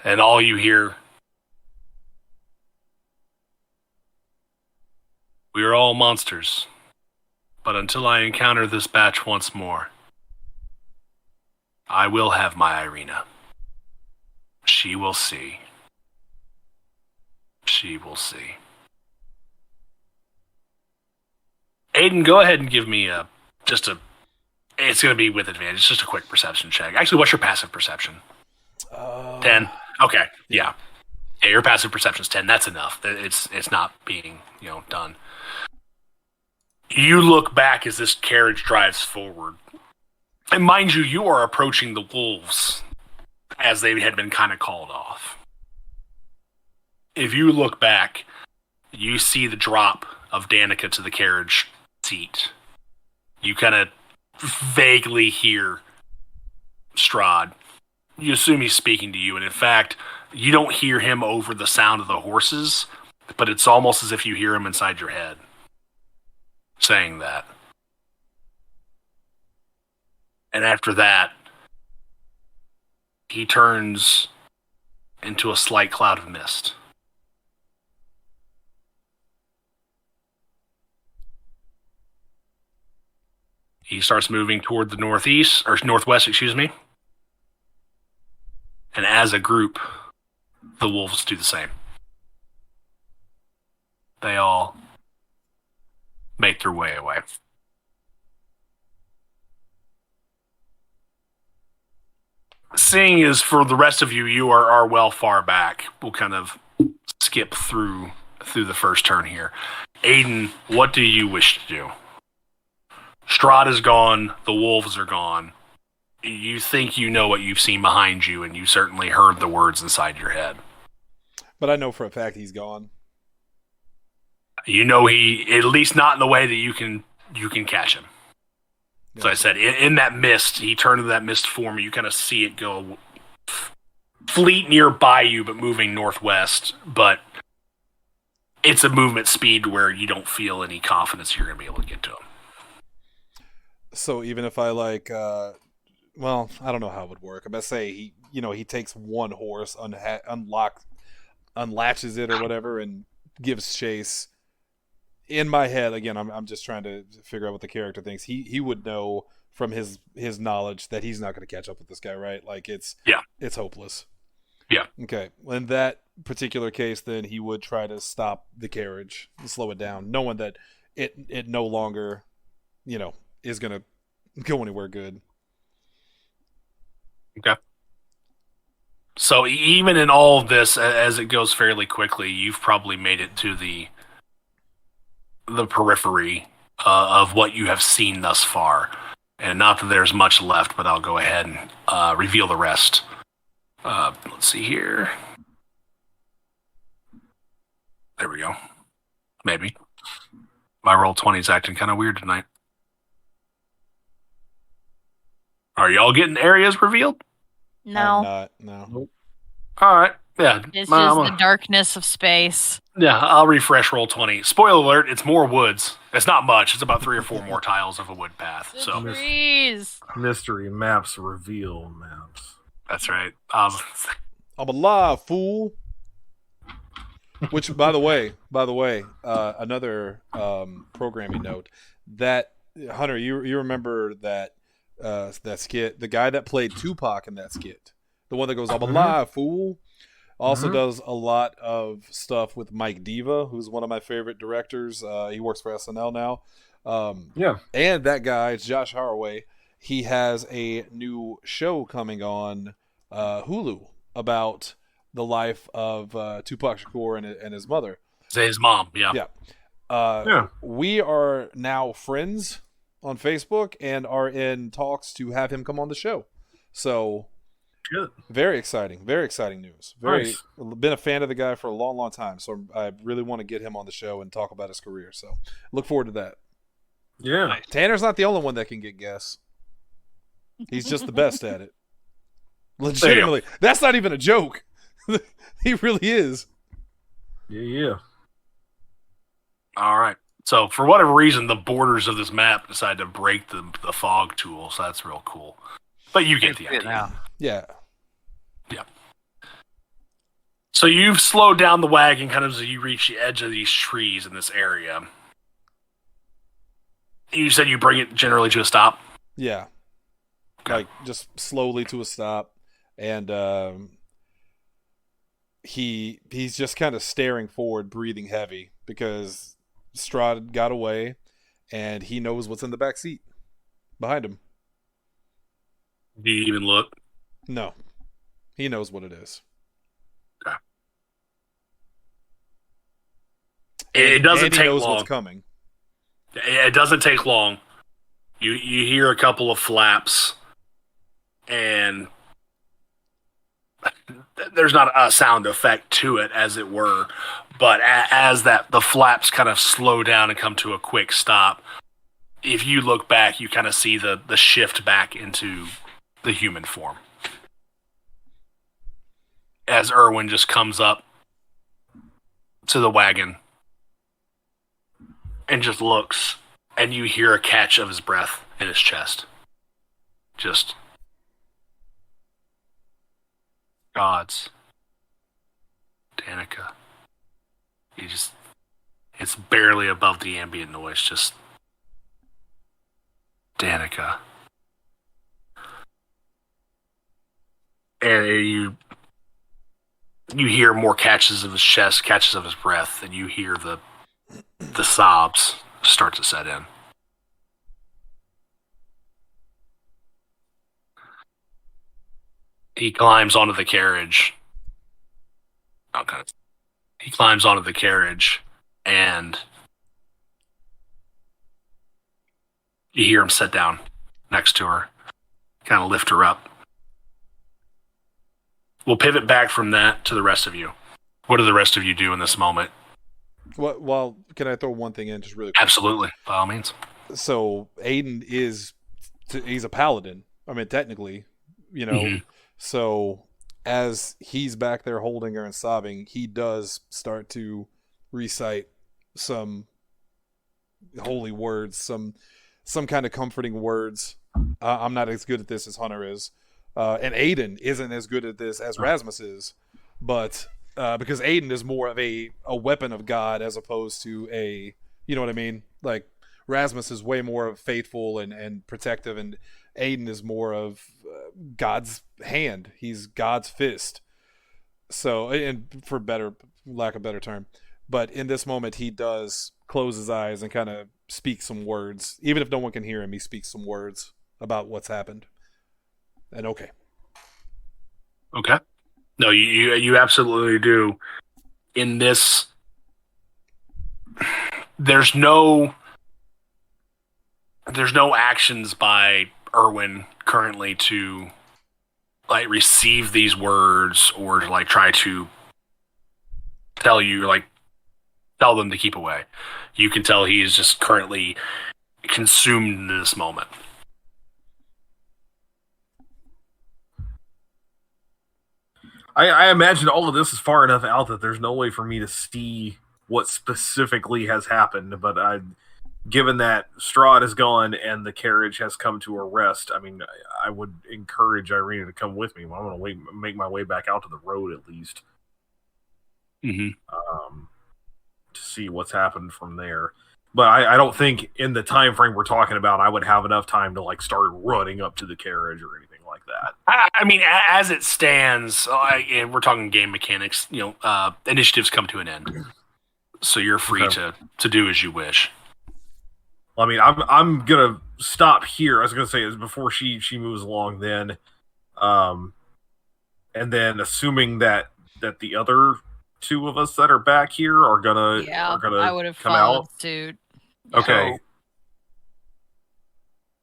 And all you hear, we are all monsters, but until I encounter this batch once more, I will have my Irina. She will see. She will see. Aiden, go ahead and give me it's going to be with advantage, just a quick perception check. Actually, what's your passive perception? 10. Okay, yeah. Yeah, your passive perception's 10. That's enough. It's not being, done. You look back as this carriage drives forward. And mind you, you are approaching the wolves as they had been kind of called off. If you look back, you see the drop of Danica to the carriage seat. You kind of vaguely hear Strahd. You assume he's speaking to you, and in fact, you don't hear him over the sound of the horses, but it's almost as if you hear him inside your head saying that. And after that, he turns into a slight cloud of mist. He starts moving toward the northwest, and as a group, the wolves do the same. They all make their way away. Seeing as for the rest of you, you are well far back, we'll kind of skip through the first turn here. Aiden, what do you wish to do? Strahd is gone, the wolves are gone. You think you know what you've seen behind you, and you certainly heard the words inside your head. But I know for a fact he's gone. You know he, at least not in the way that you can catch him. Yeah. So I said, in that mist, he turned into that mist form. You kind of see it go fleet nearby you, but moving northwest. But it's a movement speed where you don't feel any confidence you're going to be able to get to him. So even if I well, I don't know how it would work. I'm gonna say he takes one horse, unlatches it or whatever, and gives chase. In my head, again, I'm just trying to figure out what the character thinks. He would know from his knowledge that he's not going to catch up with this guy, right? Like it's hopeless. Yeah. Okay. In that particular case, then he would try to stop the carriage and slow it down, knowing that it no longer, is going to go anywhere good. Okay. So even in all of this, as it goes fairly quickly, you've probably made it to the periphery of what you have seen thus far. And not that there's much left, but I'll go ahead and reveal the rest. Let's see here. There we go. Maybe. My Roll20 is acting kind of weird tonight. Are y'all getting areas revealed? No. I'm not. No. All right. Yeah. It's just the darkness of space. Yeah, I'll refresh Roll20. Spoiler alert, it's more woods. It's not much. It's about 3 or 4 more tiles of a wood path. The So trees. Mystery maps reveal maps. that's right. I'm alive, fool. Which, by the way, another programming note. That Hunter, you remember that skit? The guy that played Tupac in that skit, the one that goes "I'm alive, fool," also does a lot of stuff with Mike Diva, who's one of my favorite directors. He works for SNL now. And that guy, Josh Haraway, he has a new show coming on Hulu about the life of Tupac Shakur and his mother. His mom, yeah. We are now friends on Facebook and are in talks to have him come on the show. So good. Very exciting news. Nice. Been a fan of the guy for a long, long time. So I really want to get him on the show and talk about his career. So look forward to that. Yeah. Nice. Tanner's not the only one that can get guests. He's just the best at it. Legitimately. That's not even a joke. He really is. Yeah. All right. So for whatever reason, the borders of this map decide to break the fog tool. So that's real cool. But you get the idea. Now. Yeah. So you've slowed down the wagon kind of as you reach the edge of these trees in this area. You said you bring it generally to a stop? Yeah. Okay. Like, just slowly to a stop. And he's just kind of staring forward, breathing heavy, because Strahd got away, and he knows what's in the back seat behind him. Do you even look? No. He knows what it is. Okay. It doesn't and he take knows long. what's coming. It doesn't take long. You hear a couple of flaps, and there's not a sound effect to it, as it were. But as the flaps kind of slow down and come to a quick stop, if you look back, you kind of see the shift back into the human form. As Erwin just comes up to the wagon and just looks, and you hear a catch of his breath in his chest. Just gods. Danica. It's barely above the ambient noise, just Danica. And you hear more catches of his chest, catches of his breath, and you hear the sobs start to set in. He climbs onto the carriage. Okay. He climbs onto the carriage, and you hear him sit down next to her, kind of lift her up. We'll pivot back from that to the rest of you. What do the rest of you do in this moment? Well, can I throw one thing in just really quick? Absolutely, by all means. So Aiden he's a paladin. I mean, technically, you know. Mhm. So as he's back there holding her and sobbing, he does start to recite some holy words, some kind of comforting words. I'm not as good at this as Hunter is, and Aiden isn't as good at this as Rasmus is, but because Aiden is more of a weapon of God as opposed to you know what I mean? Like, Rasmus is way more of faithful and protective, and Aiden is more of God's hand. He's God's fist. So, and for lack of better term, but in this moment, he does close his eyes and kind of speak some words. Even if no one can hear him, he speaks some words about what's happened. And okay. No, you absolutely do. In this, there's no actions by Erwin currently to like receive these words or to like try to tell them to keep away. You can tell he is just currently consumed in this moment. I imagine all of this is far enough out that there's no way for me to see what specifically has happened, but given that Strahd is gone and the carriage has come to a rest, I mean, I would encourage Irina to come with me. I'm going to make my way back out to the road at least. Mm-hmm. To see what's happened from there. But I don't think in the time frame we're talking about, I would have enough time to like start running up to the carriage or anything like that. I mean, as it stands, and we're talking game mechanics. You know, initiatives come to an end, so you're free to do as you wish. I mean, I'm gonna stop here. I was gonna say is before she moves along, then, and then assuming that the other two of us that are back here are gonna I would have come followed out. suit. Okay. So,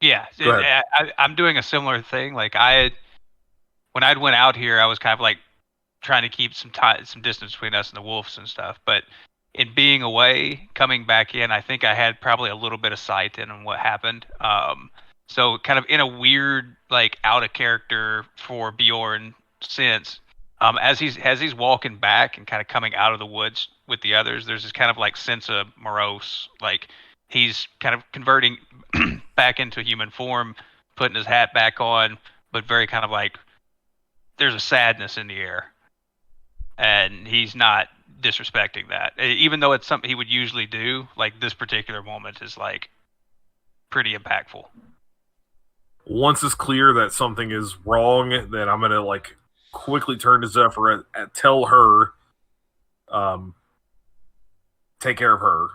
yeah, Go ahead. I'm doing a similar thing. Like when I'd went out here, I was kind of like trying to keep some distance between us and the wolves and stuff. But in being away, coming back in, I think I had probably a little bit of sight in on what happened. So kind of in a weird, like out of character for Bjorn sense, As he's walking back and kind of coming out of the woods with the others, there's this kind of like sense of morose, like he's kind of converting back into human form, putting his hat back on, but very kind of like there's a sadness in the air, and he's not disrespecting that, even though it's something he would usually do. Like this particular moment is like pretty impactful. Once it's clear that something is wrong, then I'm gonna like quickly turn to Zephyr and tell her, take care of her,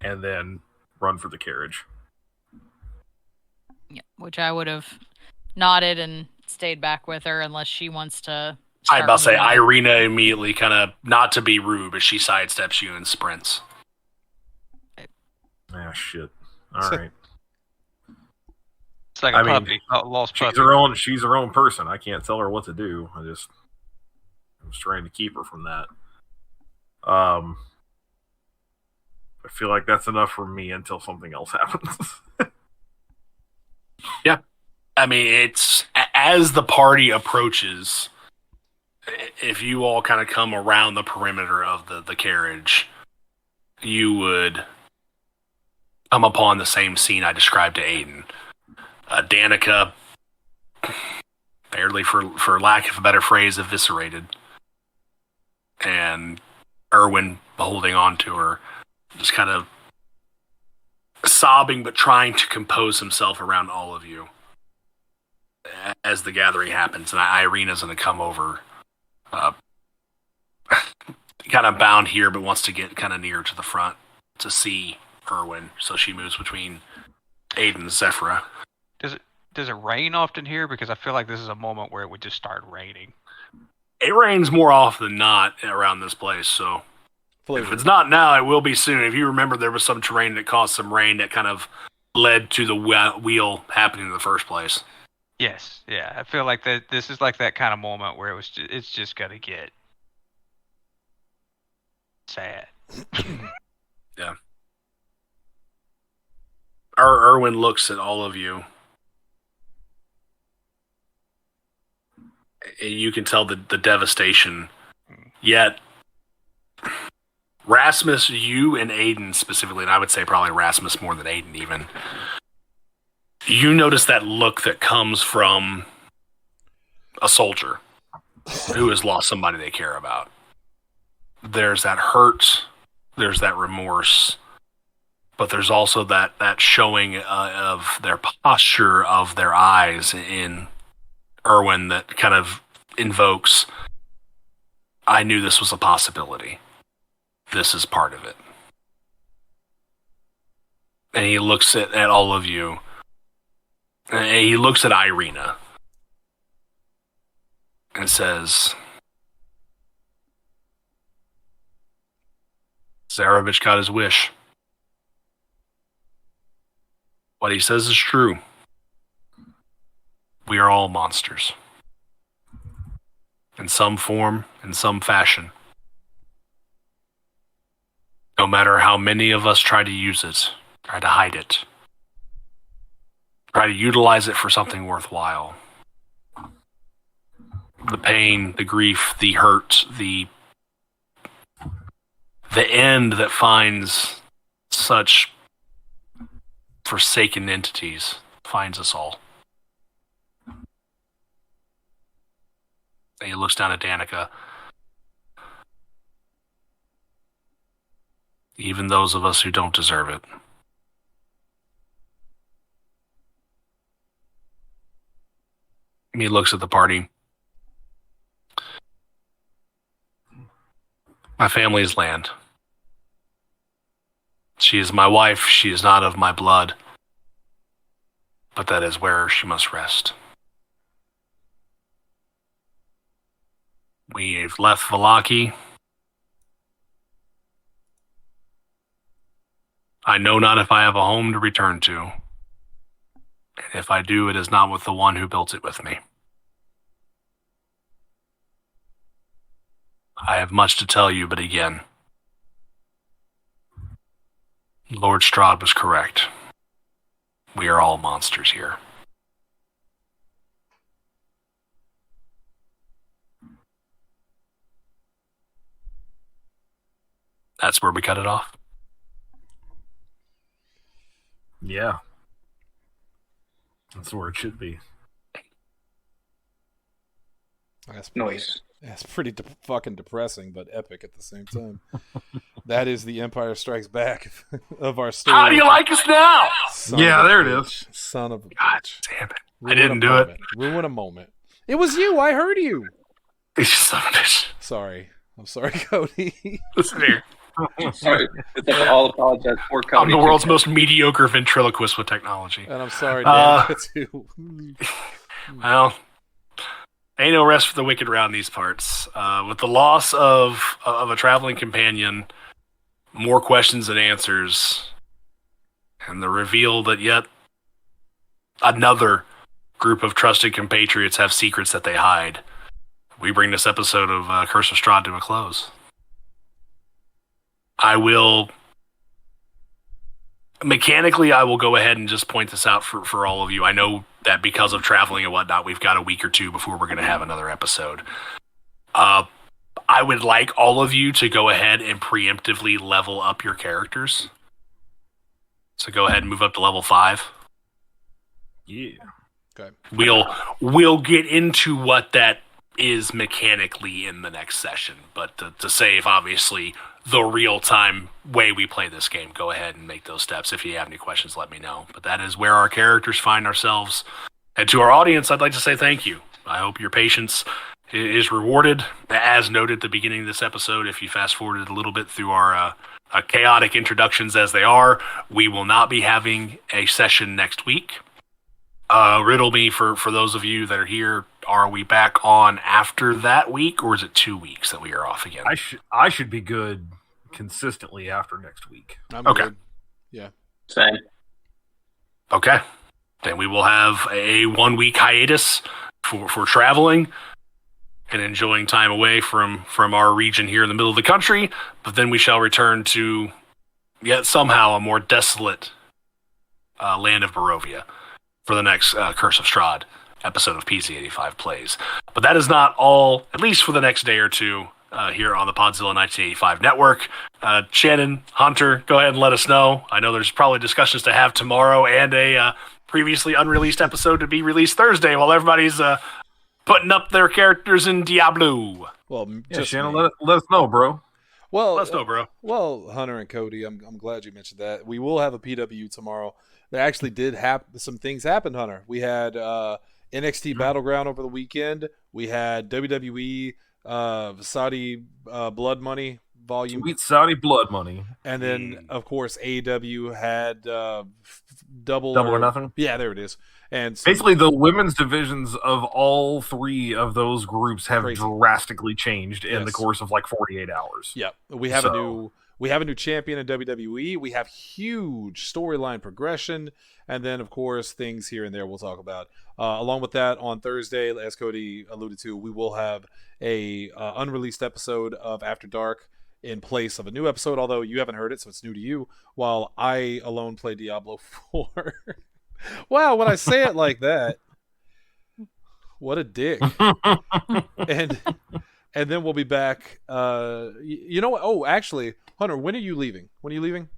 and then run for the carriage. Yeah, which I would have nodded and stayed back with her unless she wants to. I'd about to say moving. Irina immediately kind of, not to be rude, but she sidesteps you and sprints. Ah, shit. All right. It's like a puppy, a lost puppy. She's her own person. I can't tell her what to do. I was trying to keep her from that. I feel like that's enough for me until something else happens. Yeah. I mean, it's as the party approaches, if you all kind of come around the perimeter of the carriage, you would come upon the same scene I described to Aiden. Danica, barely for lack of a better phrase, eviscerated. And Erwin holding on to her, just kind of sobbing but trying to compose himself around all of you as the gathering happens. And Irina's going to come over, kind of bound here, but wants to get kind of near to the front to see Erwin. So she moves between Aiden and Zephyra. Does it rain often here? Because I feel like this is a moment where it would just start raining. It rains more often than not around this place, so if it's not now, it will be soon. If you remember, there was some terrain that caused some rain that kind of led to the wheel happening in the first place. Yes, yeah. I feel like that this is like that kind of moment where it's just gonna get sad. Yeah. Erwin looks at all of you. You can tell the devastation. Yet, Rasmus, you and Aiden specifically, and I would say probably Rasmus more than Aiden even, you notice that look that comes from a soldier who has lost somebody they care about. There's that hurt, there's that remorse, but there's also that showing of their posture of their eyes in Erwin that kind of invokes, I knew this was a possibility. This is part of it. And he looks at all of you. And he looks at Irina and says, Zarevich got his wish. What he says is true. We are all monsters. In some form, in some fashion. No matter how many of us try to use it, try to hide it, try to utilize it for something worthwhile. The pain, the grief, the hurt, the end that finds such forsaken entities finds us all. And he looks down at Danica. Even those of us who don't deserve it. And he looks at the party. My family's land. She is my wife. She is not of my blood. But that is where she must rest. We've left Vallaki. I know not if I have a home to return to. And if I do, it is not with the one who built it with me. I have much to tell you, but again, Lord Strahd was correct. We are all monsters here. That's where we cut it off. Yeah. That's where it should be. That's Noise. That's pretty fucking depressing, but epic at the same time. That is the Empire Strikes Back of our story. How do you like us now? There it is. Son of a God bitch. damn it. Ruin I didn't a do moment. it. Ruin a moment. It was you. I heard you. You son of a bitch. Sorry. I'm sorry, Cody. Listen here. Sorry, I'll apologize for Cody. I'm the world's most mediocre ventriloquist with technology. And I'm sorry, Dan, too. Well, ain't no rest for the wicked around these parts. With the loss of a traveling companion, more questions than answers, and the reveal that yet another group of trusted compatriots have secrets that they hide, we bring this episode of Curse of Strahd to a close. I will go ahead and just point this out for all of you. I know that because of traveling and whatnot, we've got a week or two before we're going to have another episode. I would like all of you to go ahead and preemptively level up your characters. So go ahead and move up to level 5. Yeah. Okay. We'll get into what that is mechanically in the next session, but to save obviously the real-time way we play this game, go ahead and make those steps. If you have any questions, let me know. But that is where our characters find ourselves. And to our audience, I'd like to say thank you. I hope your patience is rewarded. As noted at the beginning of this episode, if you fast-forwarded a little bit through our chaotic introductions as they are, we will not be having a session next week. Riddle me for those of you that are here, are we back on after that week, or is it 2 weeks that we are off again? I should be good consistently after next week. I'm Okay. good. Yeah. Same. Okay. Then we will have a 1 week hiatus for traveling and enjoying time away from our region here in the middle of the country, but then we shall return to yet somehow a more desolate land of Barovia for the next Curse of Strahd episode of PZ85 Plays. But that is not all, at least for the next day or two, here on the Podzilla 1985 network. Shannon, Hunter, go ahead and let us know. I know there's probably discussions to have tomorrow and a previously unreleased episode to be released Thursday while everybody's putting up their characters in Diablo. Well, Yeah, just Shannon, me. let us know, bro. Well, Let us know, bro. Well, Hunter and Cody, I'm glad you mentioned that. We will have a PW tomorrow. There actually did some things happen, Hunter. We had NXT Battleground over the weekend. We had WWE Saudi Blood Money Volume. Sweet Saudi blood money. And then, of course, AEW had Double or Nothing. Yeah, there it is. And so, Basically, the women's divisions of all three of those groups have Crazy. drastically changed in the Yes. course of like 48 hours. yeah, we have a new champion in WWE. We have huge storyline progression, and then of course things here and there we'll talk about. Along with that, on Thursday, as Cody alluded to, we will have a unreleased episode of After Dark in place of a new episode. Although you haven't heard it, so it's new to you. While I alone play Diablo 4. Wow, when I say it like that, what a dick. and then we'll be back. You know what? Oh, actually, Hunter, when are you leaving? When are you leaving?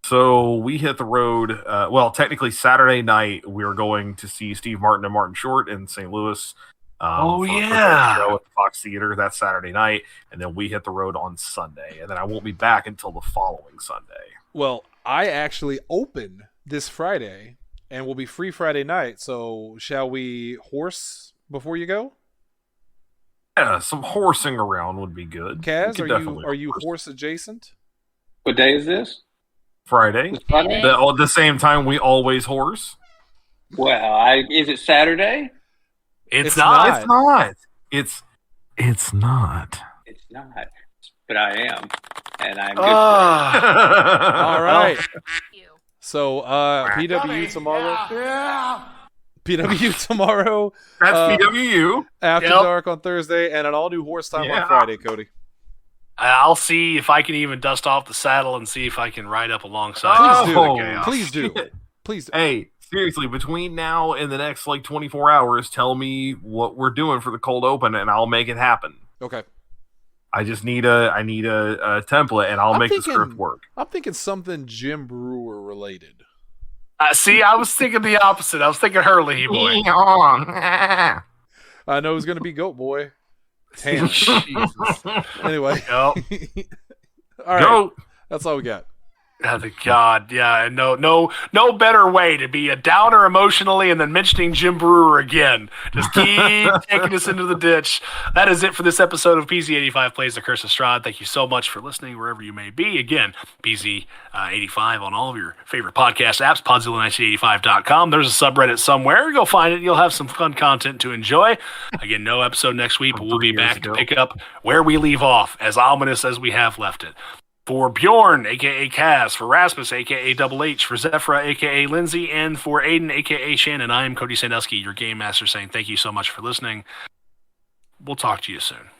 So we hit the road. Well, technically Saturday night we were going to see Steve Martin and Martin Short in St. Louis. For their show at the Fox Theater that Saturday night, and then we hit the road on Sunday, and then I won't be back until the following Sunday. Well, I actually open this Friday, and we'll be free Friday night. So, shall we horse before you go? Yeah, some horsing around would be good. Kaz, We could definitely are you horse. horse adjacent? What day is this? Friday? It's Friday? At the same time we always horse? Well, is it Saturday? It's not. It's not. It's not. It's not, but I am, and I'm good. All right. You. So, PW tomorrow. PW tomorrow. That's PWU. After Yep. Dark on Thursday, and an all-new horse time Yeah. on Friday, Cody. I'll see if I can even dust off the saddle and see if I can ride up alongside. Please do. Oh, Chaos. Please do. shit. Please do. Hey, seriously, between now and the next like 24 hours, tell me what we're doing for the cold open, and I'll make it happen. Okay. I just need a template, and I'll make the script work. I'm thinking something Jim Brewer related. See, I was thinking the opposite. I was thinking Hurley boy. I know it was going to be Goat Boy. Damn. Jesus. Anyway. Yep. All right. Goat. That's all we got. Oh, the God, yeah, no better way to be a downer emotionally and then mentioning Jim Brewer again. Just keep taking us into the ditch. That is it for this episode of PZ85 Plays The Curse of Strahd. Thank you so much for listening wherever you may be. Again, PZ85 on all of your favorite podcast apps, Podzilla1985.com. There's a subreddit somewhere. Go find it. You'll have some fun content to enjoy. Again, no episode next week, but we'll be back to pick up where we leave off, as ominous as we have left it. For Bjorn, a.k.a. Kaz, for Rasmus, a.k.a. Double H, for Zephra, a.k.a. Lindsay, and for Aiden, a.k.a. Shannon, I am Cody Sandusky, your Game Master, saying thank you so much for listening. We'll talk to you soon.